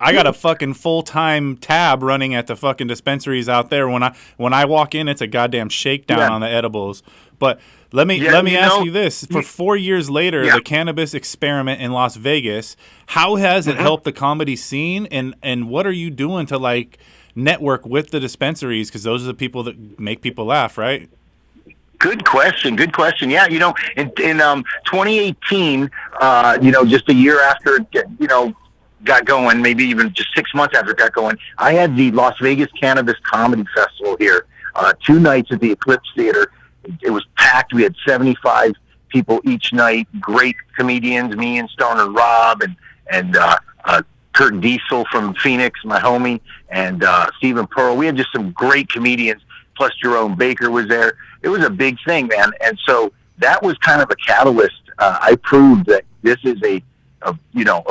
I got a fucking full-time tab running at the fucking dispensaries out there. When I walk in, it's a goddamn shakedown on the edibles. But... Let me ask you this. For 4 years later, the cannabis experiment in Las Vegas, how has it helped the comedy scene? And what are you doing to, like, network with the dispensaries? Because those are the people that make people laugh, right? Good question. Yeah, you know, in 2018, you know, just a year after, you know, got going, maybe even just 6 months after it got going, I had the Las Vegas Cannabis Comedy Festival here, 2 nights at the Eclipse Theater. It was packed. We had 75 people each night. Great comedians, me and Stoner Rob and Kurt Diesel from Phoenix, my homie, and Stephen Pearl. We had just some great comedians. Plus Jerome Baker was there. It was a big thing, man. And so that was kind of a catalyst. I proved that this is a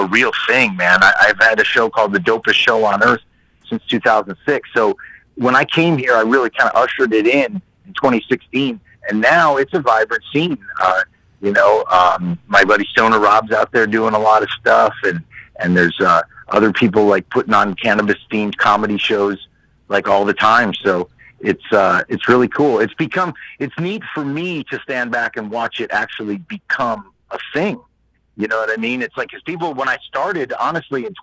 real thing, man. I've had a show called The Dopest Show on Earth since 2006. So when I came here, I really kind of ushered it in 2016, and now it's a vibrant scene. You know, my buddy Stoner Rob's out there doing a lot of stuff, and there's other people like putting on cannabis themed comedy shows like all the time. So it's really cool. It's neat for me to stand back and watch it actually become a thing. You know what I mean? It's like, because people, when I started, honestly, in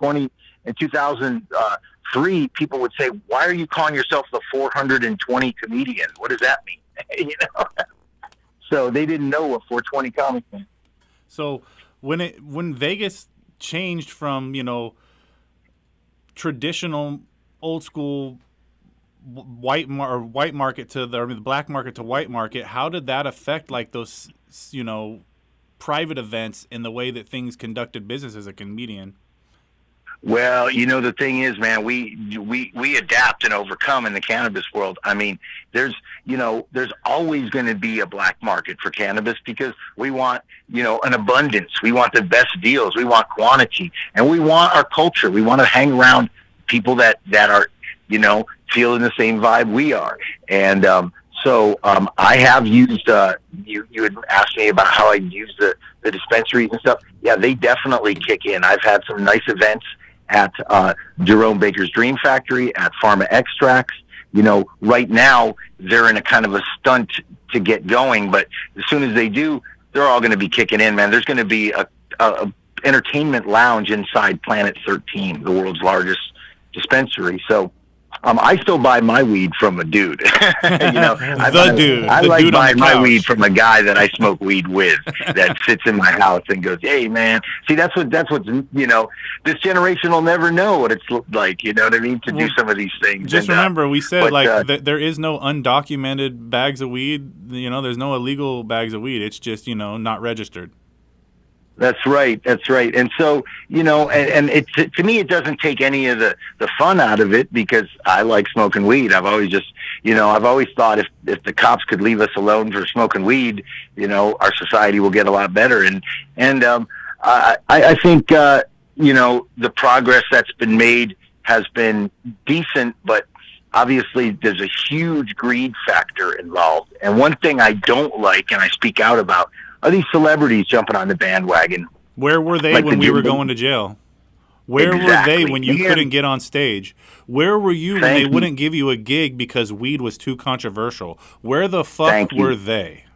2003, people would say, "Why are you calling yourself the 420 comedian? What does that mean?" You know? So they didn't know what 420 comics meant. So when Vegas changed from, you know, traditional old school white market to the black market to white market, how did that affect like those, you know, private events in the way that things conducted business as a comedian? Well, you know, the thing is, man, we adapt and overcome in the cannabis world. I mean, there's always going to be a black market for cannabis because we want, you know, an abundance. We want the best deals. We want quantity, and we want our culture. We want to hang around people that are, you know, feeling the same vibe we are. And so I have used, you had asked me about how I use the dispensaries and stuff. Yeah, they definitely kick in. I've had some nice events at Jerome Baker's Dream Factory, at Pharma Extracts. You know, right now they're in a kind of a stunt to get going, but as soon as they do, they're all going to be kicking in, man. There's going to be a entertainment lounge inside Planet 13, the world's largest dispensary. So I still buy my weed from a dude. You know, I the like dude on buying the my couch. weed from a guy that I smoke weed with that sits in my house and goes, "Hey, man, see, that's what's you know, this generation will never know what it's like. You know what I mean? To do some of these things. Just And, remember, we said but, there is no undocumented bags of weed. You know, there's no illegal bags of weed. It's just, you know, not registered. That's right. That's right. And so, you know, and it to me, it doesn't take any of the fun out of it because I like smoking weed. I've always just, you know, I've always thought if the cops could leave us alone for smoking weed, you know, our society will get a lot better. And I think, you know, the progress that's been made has been decent, but obviously there's a huge greed factor involved. And one thing I don't like, and I speak out about, are these celebrities jumping on the bandwagon. Where were they when we were going to jail? Where were they when you couldn't get on stage? Where were you when they wouldn't give you a gig because weed was too controversial? Where the fuck were they?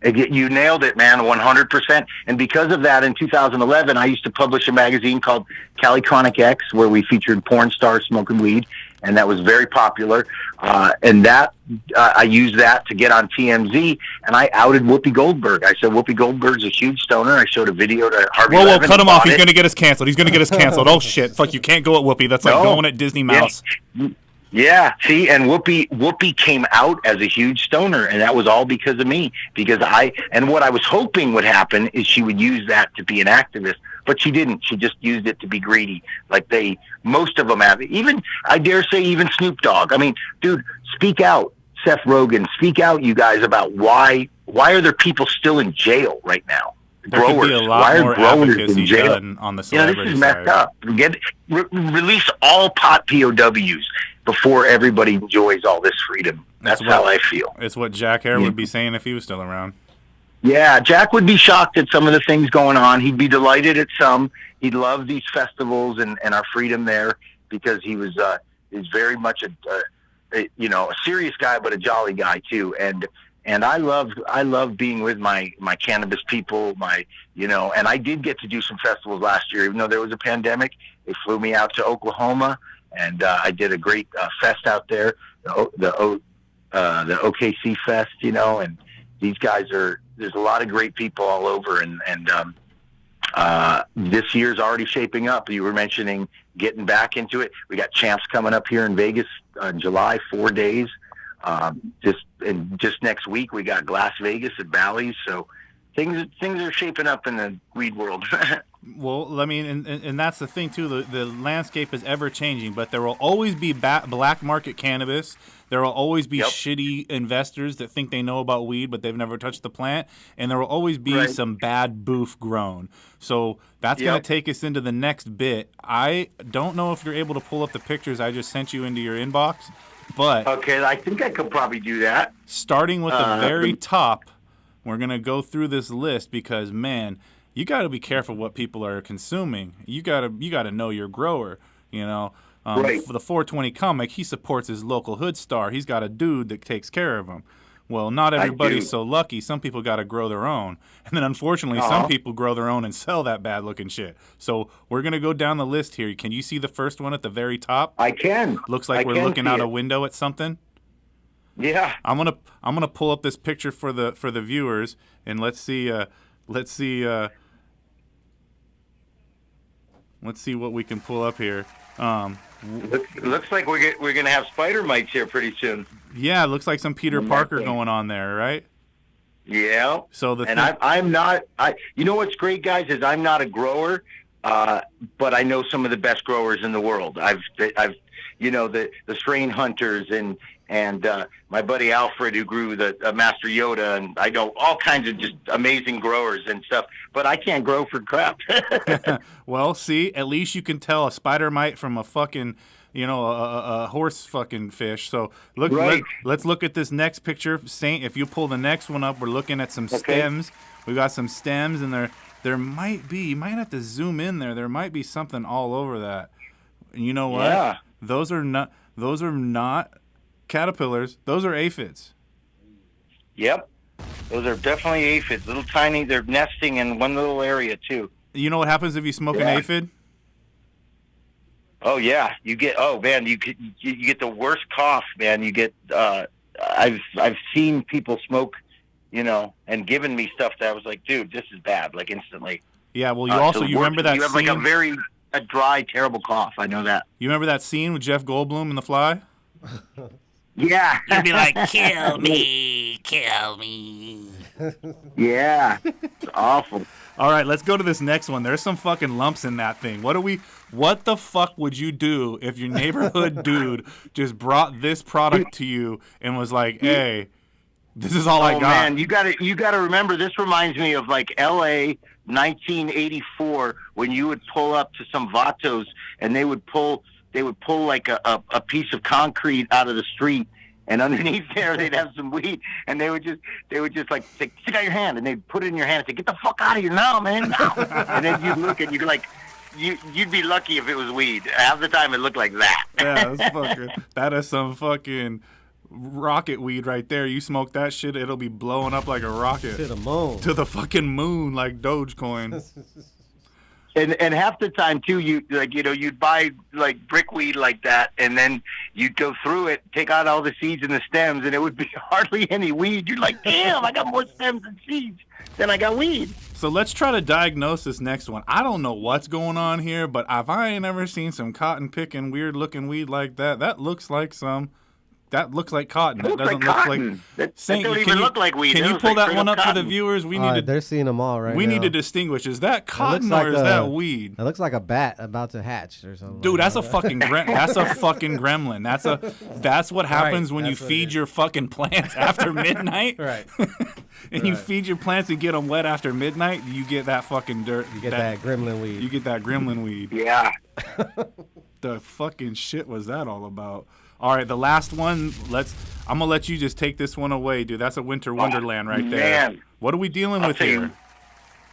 You nailed it, man, 100%. And because of that, in 2011, I used to publish a magazine called Cali Chronic X, where we featured porn stars smoking weed, and that was very popular. And that I used that to get on TMZ, and I outed Whoopi Goldberg. I said Whoopi Goldberg's a huge stoner. I showed a video to Harvey Whoa, Levin cut him off. He's it. going to get us canceled. He's going to get us canceled. Oh, shit. Fuck, you can't go at Whoopi. That's like going at Disney Mouse. Yeah, see, and Whoopi came out as a huge stoner, and that was all because of me. Because and what I was hoping would happen is she would use that to be an activist, but she didn't. She just used it to be greedy, like most of them have. Even, I dare say, even Snoop Dogg. I mean, dude, speak out, Seth Rogen, speak out, you guys, about why are there people still in jail right now? There growers. could be a lot Why more are growers advocacy in jail? done on the You know, celebrity this is messed side. up. Release all pot POWs before everybody enjoys all this freedom. That's how I feel. It's what Jack Hare would be saying if he was still around. Yeah, Jack would be shocked at some of the things going on. He'd be delighted at some. He'd love these festivals and our freedom there because he was is very much a serious guy, but a jolly guy too. And I love being with my cannabis people, and I did get to do some festivals last year, even though there was a pandemic. They flew me out to Oklahoma, and I did a great fest out there, the OKC Fest, and these guys there's a lot of great people all over, and this year's already shaping up. You were mentioning getting back into it. We got Champs coming up here in Vegas in July, 4 days. Just next week we got Glass Vegas at Bally's, so things are shaping up in the weed world. Well, I mean, and that's the thing too. The landscape is ever changing, but there will always be black market cannabis. There will always be shitty investors that think they know about weed, but they've never touched the plant, and there will always be some bad boof grown. So that's going to take us into the next bit. I don't know if you're able to pull up the pictures I just sent you into your inbox. But okay, I think I could probably do that. Starting with the very top, we're going to go through this list because, man, you got to be careful what people are consuming. You got to know your grower, For the 420 comic, he supports his local hood star. He's got a dude that takes care of him. Well, not everybody's so lucky. Some people got to grow their own. And then, unfortunately, some people grow their own and sell that bad-looking shit. So we're going to go down the list here. Can you see the first one at the very top? I can. Looks like we're looking out a window at something. Yeah. I'm gonna pull up this picture for the viewers, and let's see what we can pull up here. Looks like we're gonna have spider mites here pretty soon. Yeah, it looks like some Peter Parker going on there, right? Yeah. So I'm not. You know what's great, guys, is I'm not a grower, but I know some of the best growers in the world. I've the strain hunters and my buddy Alfred, who grew the Master Yoda, and I know all kinds of just amazing growers and stuff. But I can't grow for crap. Well, see, at least you can tell a spider mite from a fucking, a horse fucking fish. So let's look at this next picture, Saint. If you pull the next one up, we're looking at some stems. We got some stems, and there might be. You might have to zoom in there. There might be something all over that. You know what? Yeah. Those are not caterpillars. Those are aphids. Yep. Those are definitely aphids. Little tiny. They're nesting in one little area too. You know what happens if you smoke an aphid? Oh yeah, you get. Oh man, you get the worst cough, man. You get. I've seen people smoke, and given me stuff that I was like, dude, this is bad, like instantly. Yeah, well, you remember that you have scene? like a dry, terrible cough. I know that. You remember that scene with Jeff Goldblum in The Fly? Yeah. You'd be like, kill me, kill me. Yeah, it's awful. All right, let's go to this next one. There's some fucking lumps in that thing. What the fuck would you do if your neighborhood dude just brought this product to you and was like, hey, this is all I got? Oh man, you gotta remember, this reminds me of like LA 1984 when you would pull up to some vatos and they would pull like a piece of concrete out of the street, and underneath there they'd have some weed, and they would just like say, stick out your hand, and they'd put it in your hand and say, get the fuck out of here now, man, now. And then you'd look and you'd be like, you'd be lucky if it was weed. Half the time it looked like that. Yeah, that is some fucking rocket weed right there. You smoke that shit, it'll be blowing up like a rocket. To the moon. To the fucking moon, like Dogecoin. And half the time too, you'd buy like brickweed like that, and then you'd go through it, take out all the seeds and the stems, and it would be hardly any weed. You're like, damn, I got more stems and seeds than I got weed. So let's try to diagnose this next one. I don't know what's going on here, but if I ain't ever seen some cotton picking, weird looking weed like that, that looks like cotton. That doesn't look like. That don't even look like weed. Can you pull that one up for the viewers? We need to. They're seeing them all right now. We need to distinguish. Is that cotton or is that weed? It looks like a bat about to hatch or something. Dude, that's a fucking that's a fucking gremlin. That's what happens when you feed your fucking plants after midnight. Right. And you feed your plants and get them wet after midnight. You get that fucking dirt. You get that gremlin weed. You get that gremlin weed. Yeah. The fucking shit was that all about? All right, the last one. I'm gonna let you just take this one away, dude. That's a winter wonderland right there. Man. What are we dealing with here?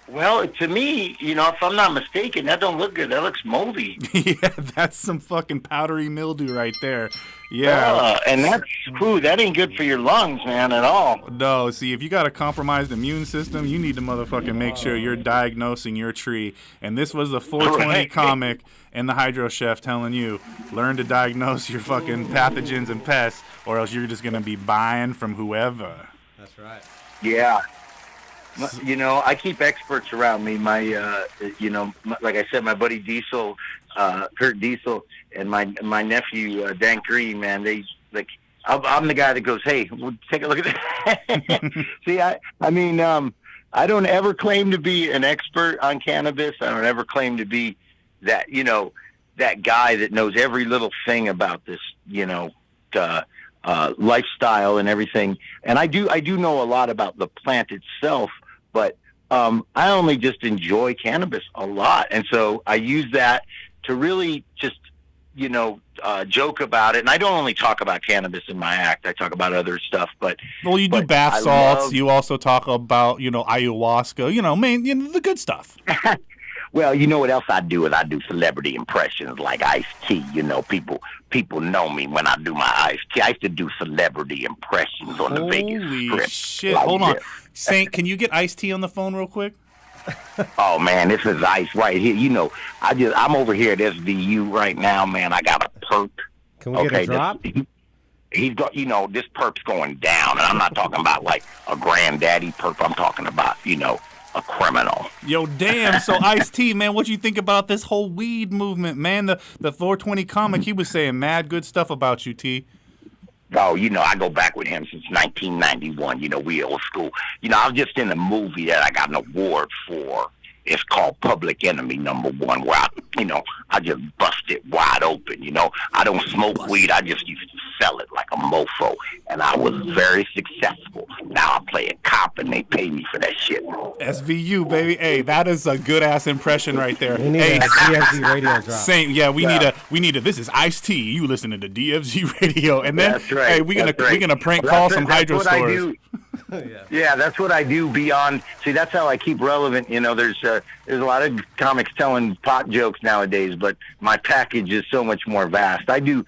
Well, to me, if I'm not mistaken, that don't look good. That looks moldy. Yeah, that's some fucking powdery mildew right there. Yeah. And that ain't good for your lungs, man, at all. No, see, if you got a compromised immune system, you need to motherfucking make sure you're diagnosing your tree. And this was the 420 comic and the Hydro Chef telling you, learn to diagnose your fucking pathogens and pests, or else you're just going to be buying from whoever. That's right. Yeah. I keep experts around me. My, like I said, my buddy Diesel, Kurt Diesel, and my nephew Dan Green, man. I'm the guy that goes, hey, we'll take a look at that. See, I don't ever claim to be an expert on cannabis. I don't ever claim to be that that guy that knows every little thing about this, lifestyle and everything. And I do know a lot about the plant itself, but I only just enjoy cannabis a lot. And so I use that to really just, joke about it. And I don't only talk about cannabis in my act. I talk about other stuff, but. Well, you do bath salts. You also talk about, ayahuasca, the good stuff. Well, you know what else I do is I do celebrity impressions like Ice-T. People know me when I do my Ice-T. I used to do celebrity impressions on the Vegas Strip. Holy shit. Like Hold on. this. Saint, can you get Ice-T on the phone real quick? Oh, man, this is Ice right here. I'm over here at SVU right now, man. I got a perp. Can we get a drop? He's got, this perp's going down. And I'm not talking about like a granddaddy perp. I'm talking about, a criminal. Yo, damn. So Ice-T, man, what you think about this whole weed movement, man? The 420 comic, he was saying mad good stuff about you, T. Oh, I go back with him since 1991. We old school. I was just in a movie that I got an award for. It's called Public Enemy #1, where I just bust it wide open. I don't smoke weed. I just used to sell it like a mofo, and I was very successful. Now I play a cop, and they pay me for that shit. SVU, baby. Hey, that is a good ass impression right there. We need a DFZ radio drop. Same, yeah. We need a. This is Ice-T. You listening to DFZ radio, and then that's right. Hey, we're gonna prank call some hydro stores. Yeah, that's what I do beyond. See, that's how I keep relevant. There's a lot of comics telling pot jokes nowadays, but my package is so much more vast. I do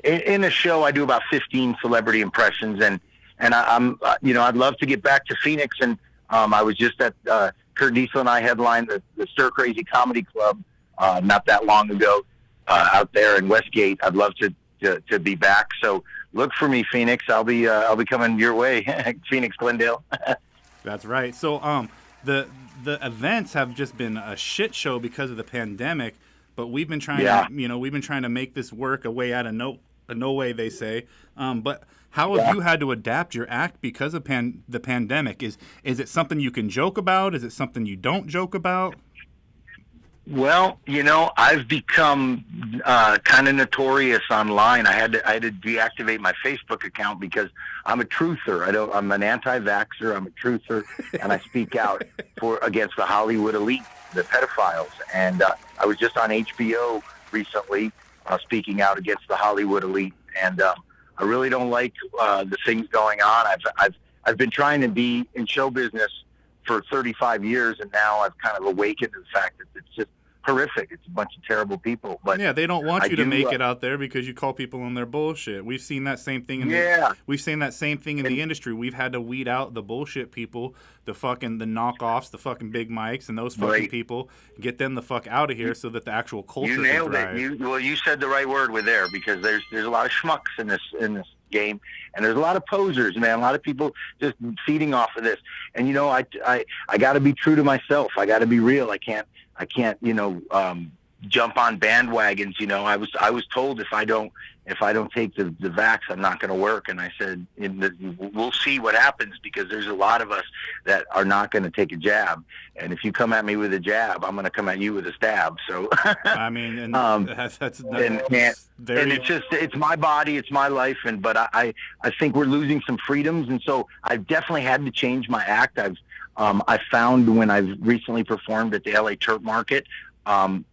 in a show. I do about 15 celebrity impressions, and I'm I'd love to get back to Phoenix, and I was just at Kurt Diesel and I headlined the Stir Crazy Comedy Club not that long ago, out there in Westgate. I'd love to be back. So look for me, Phoenix. I'll be coming your way, Phoenix, Glendale. That's right. So the events have just been a shit show because of the pandemic, but we've been trying to make this work a way out of no way, they say. But how have you had to adapt your act because of the pandemic? Is it something you can joke about? Is it something you don't joke about? Well, I've become kind of notorious online. I had to deactivate my Facebook account because I'm a truther. I'm an anti-vaxxer. I'm a truther, and I speak out against the Hollywood elite, the pedophiles. And I was just on HBO recently, speaking out against the Hollywood elite. And I really don't like the things going on. I've been trying to be in show business for 35 years, and now I've kind of awakened to the fact that it's just horrific. It's a bunch of terrible people. But yeah, they don't want you to make it out there because you call people on their bullshit. We've seen that same thing we've seen that same thing in the industry. We've had to weed out the bullshit people, the knockoffs, the fucking big mics, and those fucking people, get them the fuck out of here so that the actual culture You nailed can thrive. it. You said the right word with there, because there's a lot of schmucks in this game, and there's a lot of posers, man. A lot of people just feeding off of this. And I got to be true to myself. I got to be real. I can't jump on bandwagons. I was told if I don't take the vax, I'm not going to work. And I said, we'll see what happens, because there's a lot of us that are not going to take a jab. And if you come at me with a jab, I'm going to come at you with a stab. So, I mean, it's my body, it's my life. But I think we're losing some freedoms. And so I've definitely had to change my act. I found when I've recently performed at the LA Turp Market, some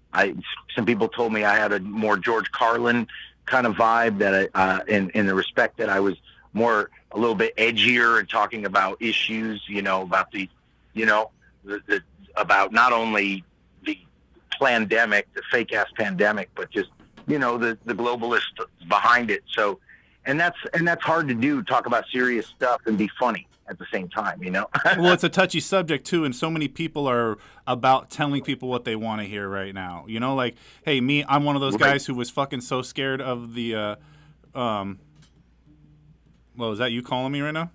people told me I had a more George Carlin kind of vibe, that in the respect that I was a little bit edgier and talking about issues, about about not only the pandemic, the fake ass pandemic, but just, the globalists behind it. So, and that's hard to do, talk about serious stuff and be funny at the same time, Well, it's a touchy subject too, and so many people are about telling people what they want to hear right now. Like, hey, I'm one of those guys who was fucking so scared of the well, is that you calling me right now?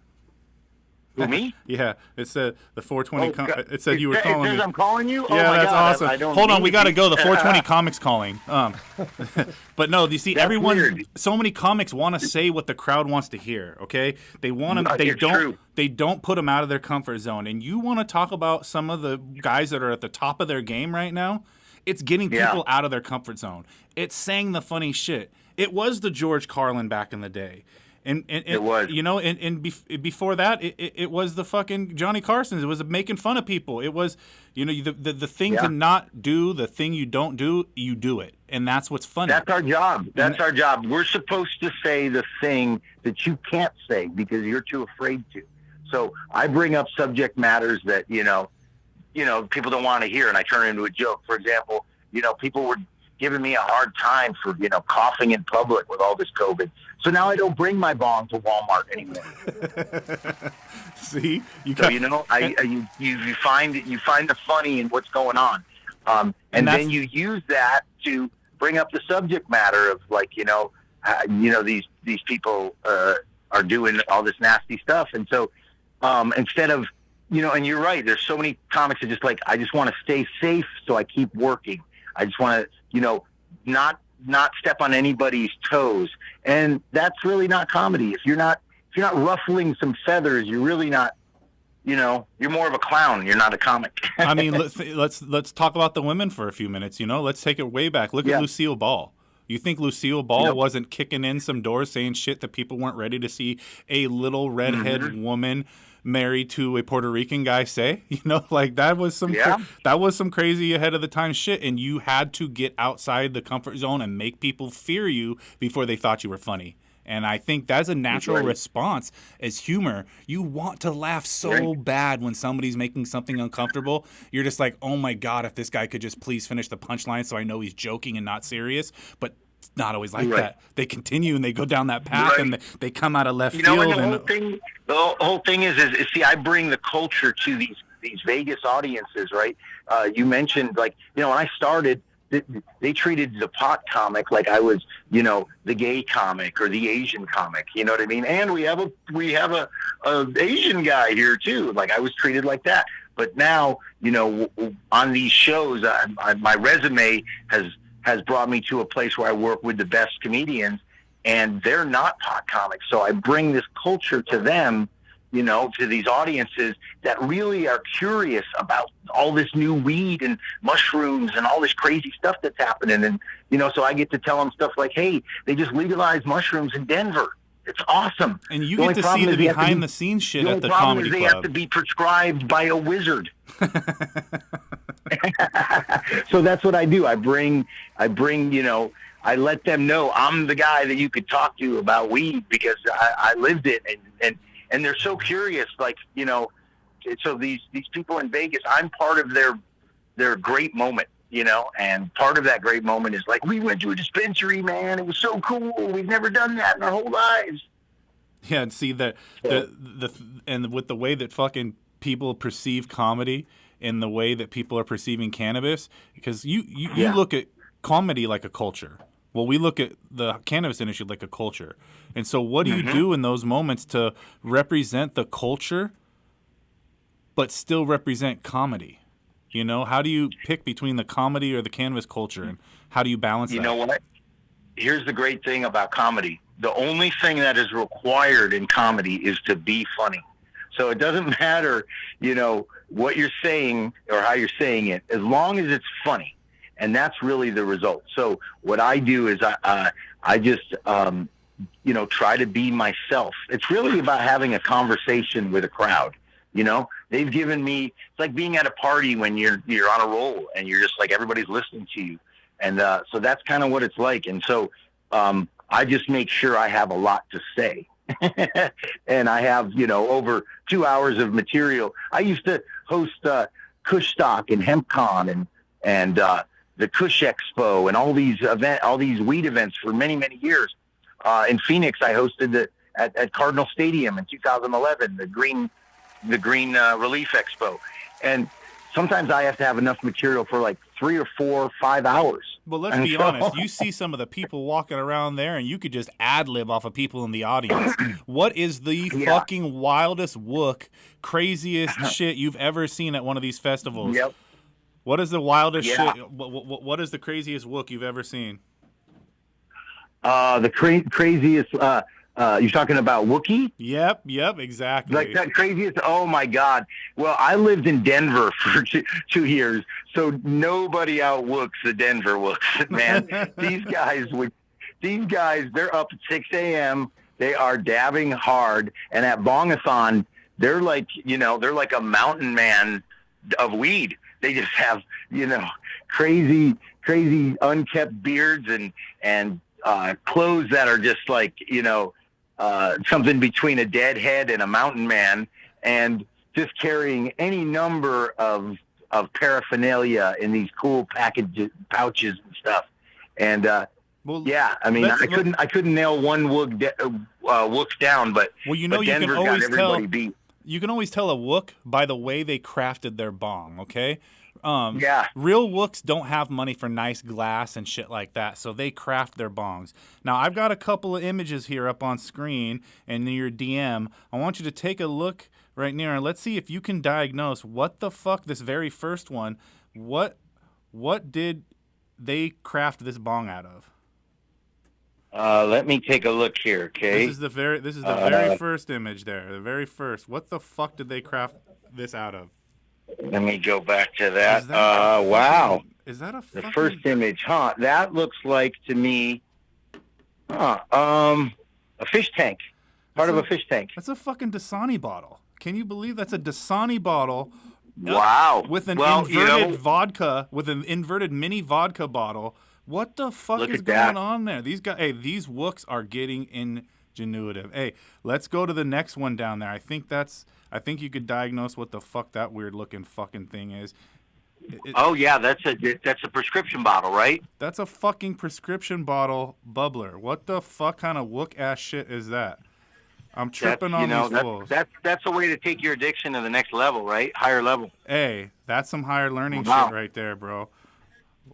Who, me? Yeah, it said the 420. It said you were calling me. I'm calling you. Yeah, oh my that's God, awesome. Hold on, we gotta go. The 420 comics calling. But no, you see, That's everyone. weird. So many comics want to say what the crowd wants to hear. Okay, they want to. They It's don't. true. They don't put them out of their comfort zone. And you want to talk about some of the guys that are at the top of their game right now. It's getting people out of their comfort zone. It's saying the funny shit. It was the George Carlin back in the day. And it was, before that, it was the fucking Johnny Carson's. It was making fun of people. It was, the thing to not do, the thing you don't do, you do it. And that's what's funny. That's our job. That's our job. We're supposed to say the thing that you can't say because you're too afraid to. So I bring up subject matters that, people don't want to hear, and I turn it into a joke. For example, people were giving me a hard time for, coughing in public with all this COVID. So now I don't bring my bong to Walmart anymore. See, you find the funny in what's going on, and then you use that to bring up the subject matter of, like, these people are doing all this nasty stuff, and so instead of, and you're right, there's so many comics that just like, I just want to stay safe, so I keep working. I just want to, not step on anybody's toes, and that's really not comedy. If you're not ruffling some feathers, you're really not. You're more of a clown. You're not a comic. I mean, let's talk about the women for a few minutes. Let's take it way back. Look at Lucille Ball. You think Lucille Ball wasn't kicking in some doors, saying shit that people weren't ready to see a little redhead woman married to a Puerto Rican guy say? Like, that was some crazy ahead of the time shit, and you had to get outside the comfort zone and make people fear you before they thought you were funny. And I think that's a natural response as humor. You want to laugh so bad when somebody's making something uncomfortable. You're just like, oh my God, if this guy could just please finish the punchline so I know he's joking and not serious. But it's not always like that. They continue and they go down that path and they come out of left field. And the whole thing is see, I bring the culture to these Vegas audiences, right? You mentioned, like, when I started, they treated the pot comic like I was, the gay comic or the Asian comic. You know what I mean? And we have a Asian guy here too. Like I was treated like that. But now, on these shows, my resume has brought me to a place where I work with the best comedians, and they're not pot comics. So I bring this culture to them, to these audiences that really are curious about all this new weed and mushrooms and all this crazy stuff that's happening. And, so I get to tell them stuff like, hey, they just legalized mushrooms in Denver. It's awesome. And you get to see the behind-the-scenes shit at the comedy club. They have to be prescribed by a wizard. So that's what I do. I bring, I let them know I'm the guy that you could talk to about weed because I lived it, and they're so curious. Like, so these people in Vegas, I'm part of their great moment. And part of that great moment is like, we went to a dispensary, man. It was so cool. We've never done that in our whole lives. Yeah, and see and with the way that fucking people perceive comedy and the way that people are perceiving cannabis, because you look at comedy like a culture. Well, we look at the cannabis industry like a culture. And so what do you do in those moments to represent the culture but still represent comedy? How do you pick between the comedy or the cannabis culture, and how do you balance that? You know what? Here's the great thing about comedy. The only thing that is required in comedy is to be funny. So it doesn't matter, what you're saying or how you're saying it, as long as it's funny. And that's really the result. So what I do is I just, try to be myself. It's really about having a conversation with a crowd. They've given me, it's like being at a party when you're on a roll and you're just like, everybody's listening to you. And so that's kind of what it's like. And so I just make sure I have a lot to say. And I have, over 2 hours of material. I used to host Kush Stock and HempCon and the Kush Expo and all these weed events for many, many years. In Phoenix, I hosted at Cardinal Stadium in 2011, the Green Relief Expo. And sometimes I have to have enough material for like 3 or 4 or 5 hours. Well, let's be honest. You see some of the people walking around there, and you could just ad-lib off of people in the audience. What is the fucking wildest craziest shit you've ever seen at one of these festivals? Yep. What is the wildest shit? What is the craziest you've ever seen? The craziest... you're talking about Wookiee? Yep, exactly. Like that craziest? Oh my God! Well, I lived in Denver for 2 years, so nobody outwooks the Denver Wooks, man. These guys, they're up at 6 a.m. They are dabbing hard, and at Bongathon, they're like a mountain man of weed. They just have, crazy unkept beards and clothes that are just like, something between a deadhead and a mountain man, and just carrying any number of paraphernalia in these cool pouches and stuff. And I couldn't nail one wook down, but Denver's got everybody beat. You can always tell a wook by the way they crafted their bong. Okay. Real wooks don't have money for nice glass and shit like that, so they craft their bongs. Now, I've got a couple of images here up on screen and in your DM. I want you to take a look right near, and let's see if you can diagnose what the fuck this very first one, what did they craft this bong out of? Let me take a look here, okay? This is the very first image there, the very first. What the fuck did they craft this out of? Let me go back to that. Wow. Is that the first image? Huh? That looks like to me, a fish tank. Part of a fish tank. That's a fucking Dasani bottle. Can you believe that's a Dasani bottle? Wow. With an inverted vodka, with an inverted mini vodka bottle. What the fuck is going on there? These these wooks are getting ingenuitive. Hey, let's go to the next one down there. I think you could diagnose what the fuck that weird looking fucking thing is. That's a prescription bottle, right? That's a fucking prescription bottle bubbler. What the fuck kind of wook ass shit is that? I'm tripping on these fools. That's a way to take your addiction to the next level, right? Higher level. Hey, that's some higher learning shit right there, bro.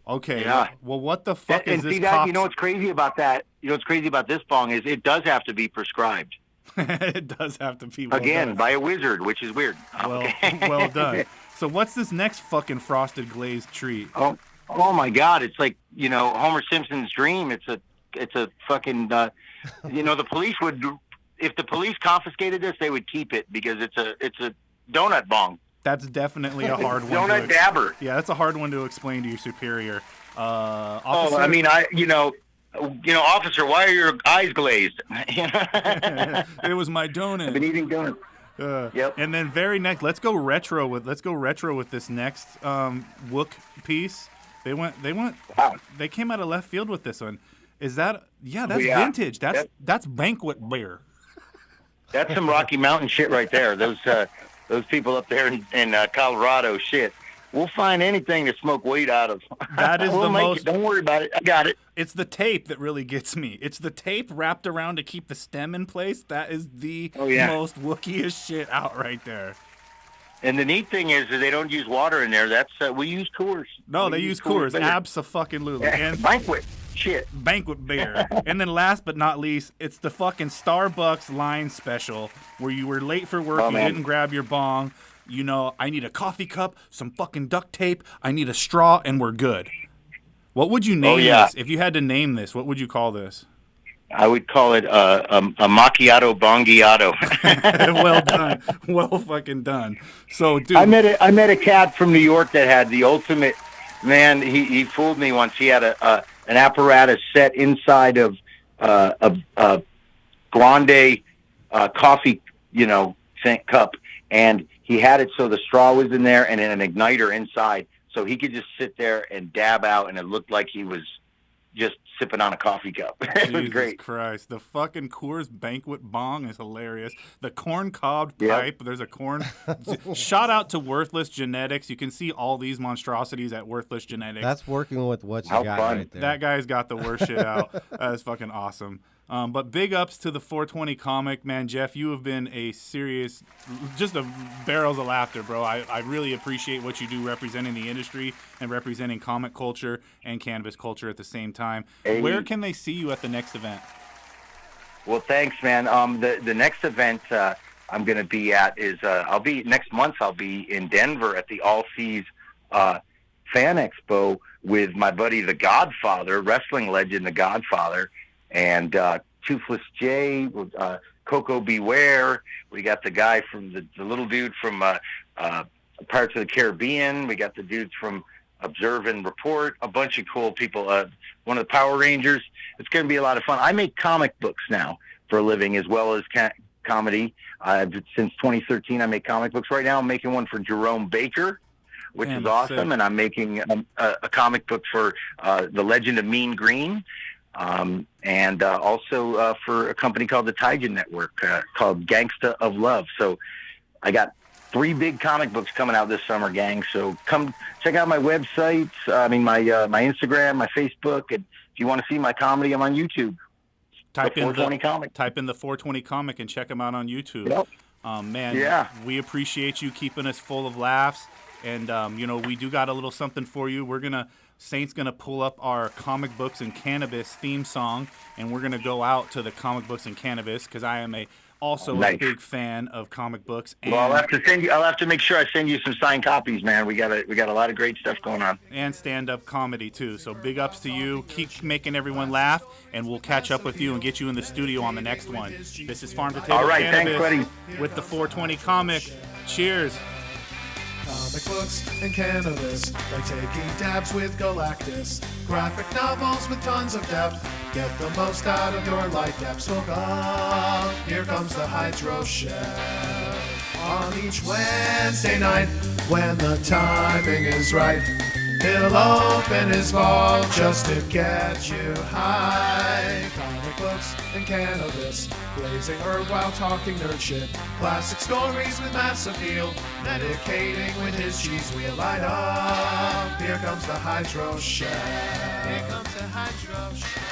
Okay. Yeah. Well, what the fuck and is this? See that? You know what's crazy about that? You know what's crazy about this bong is it does have to be prescribed. It does have to be by a wizard, which is weird. Well done. So what's this next fucking frosted glazed treat? Oh my God! It's like Homer Simpson's dream. It's a fucking the police would, if the police confiscated this, they would keep it because it's a donut bong. That's definitely a hard one. Donut dabber. Yeah, that's a hard one to explain to your superior. Officer? I mean, officer, why are your eyes glazed? It was my donut. I've been eating donuts. Yep. And then very next, let's go retro with this next Wook piece. They came out of left field with this one. Is that that's vintage. That's banquet beer. That's some Rocky Mountain shit right there. Those people up there in Colorado, shit. We'll find anything to smoke weed out of. That is the most. Don't worry about it. I got it. It's the tape that really gets me. It's the tape wrapped around to keep the stem in place. That is the most Wookiest shit out right there. And the neat thing is that they don't use water in there. That's we use Coors. No, they use Coors. Abso-fucking-lutely. And banquet shit. Banquet beer. And then last but not least, it's the fucking Starbucks line special where you were late for work, you didn't grab your bong. I need a coffee cup, some fucking duct tape, I need a straw, and we're good. What would you name this? If you had to name this, what would you call this? I would call it a macchiato bongiato. Well done. Well fucking done. So, dude. I met a cat from New York that had the ultimate, man, he fooled me once. He had an apparatus set inside of a grande coffee, cup, and he had it so the straw was in there and then an igniter inside, so he could just sit there and dab out, and it looked like he was just sipping on a coffee cup. It was great. Jesus Christ. The fucking Coors Banquet bong is hilarious. The corn cobbed pipe. There's a corn. Shout out to Worthless Genetics. You can see all these monstrosities at Worthless Genetics. That's working with what you got right there. That guy's got the worst shit out. That is fucking awesome. But big ups to the 420 comic, man. Jeff, you have been a serious, just a barrels of laughter, bro. I really appreciate what you do representing the industry and representing comic culture and cannabis culture at the same time. Hey. Where can they see you at the next event? Well, thanks, man. The next event I'm going to be at is next month. I'll be in Denver at the All Seas Fan Expo with my buddy, the Godfather, wrestling legend, the Godfather. And Toothless J, Coco Beware. We got the guy from the little dude from Pirates of the Caribbean. We got the dudes from Observe and Report. A bunch of cool people. One of the Power Rangers. It's going to be a lot of fun. I make comic books now for a living as well as comedy. Since 2013, I make comic books. Right now, I'm making one for Jerome Baker, which is awesome. Sick. And I'm making a comic book for The Legend of Mean Green. And also for a company called the Tijan Network called Gangsta of Love. So I got 3 big comic books coming out this summer, gang. So come check out my website. My Instagram, my Facebook, and if you want to see my comedy, I'm on YouTube. Type in the 420 comic. Type in the 420 comic and check them out on YouTube. Yep. Man, we appreciate you keeping us full of laughs. And we do got a little something for you. Saint's gonna pull up our comic books and cannabis theme song, and we're gonna go out to the comic books and cannabis because I am a big fan of comic books. And I'll have to make sure I send you some signed copies, man. We got a lot of great stuff going on. And stand-up comedy too. So big ups to you. Keep making everyone laugh, and we'll catch up with you and get you in the studio on the next one. This is Farm to Table All right, Cannabis thanks, buddy. With the 420 comic. Cheers. Comic books and cannabis, like taking dabs with Galactus. Graphic novels with tons of depth. Get the most out of your light dab. Smoke up, here comes the Hydro Chef. On each Wednesday night, when the timing is right, he'll open his vault just to get you high. Comic books and cannabis, blazing herb while talking nerd shit. Classic stories with mass appeal, medicating with his cheese wheel. Light up, here comes the Hydro Chef. Here comes the Hydro Chef.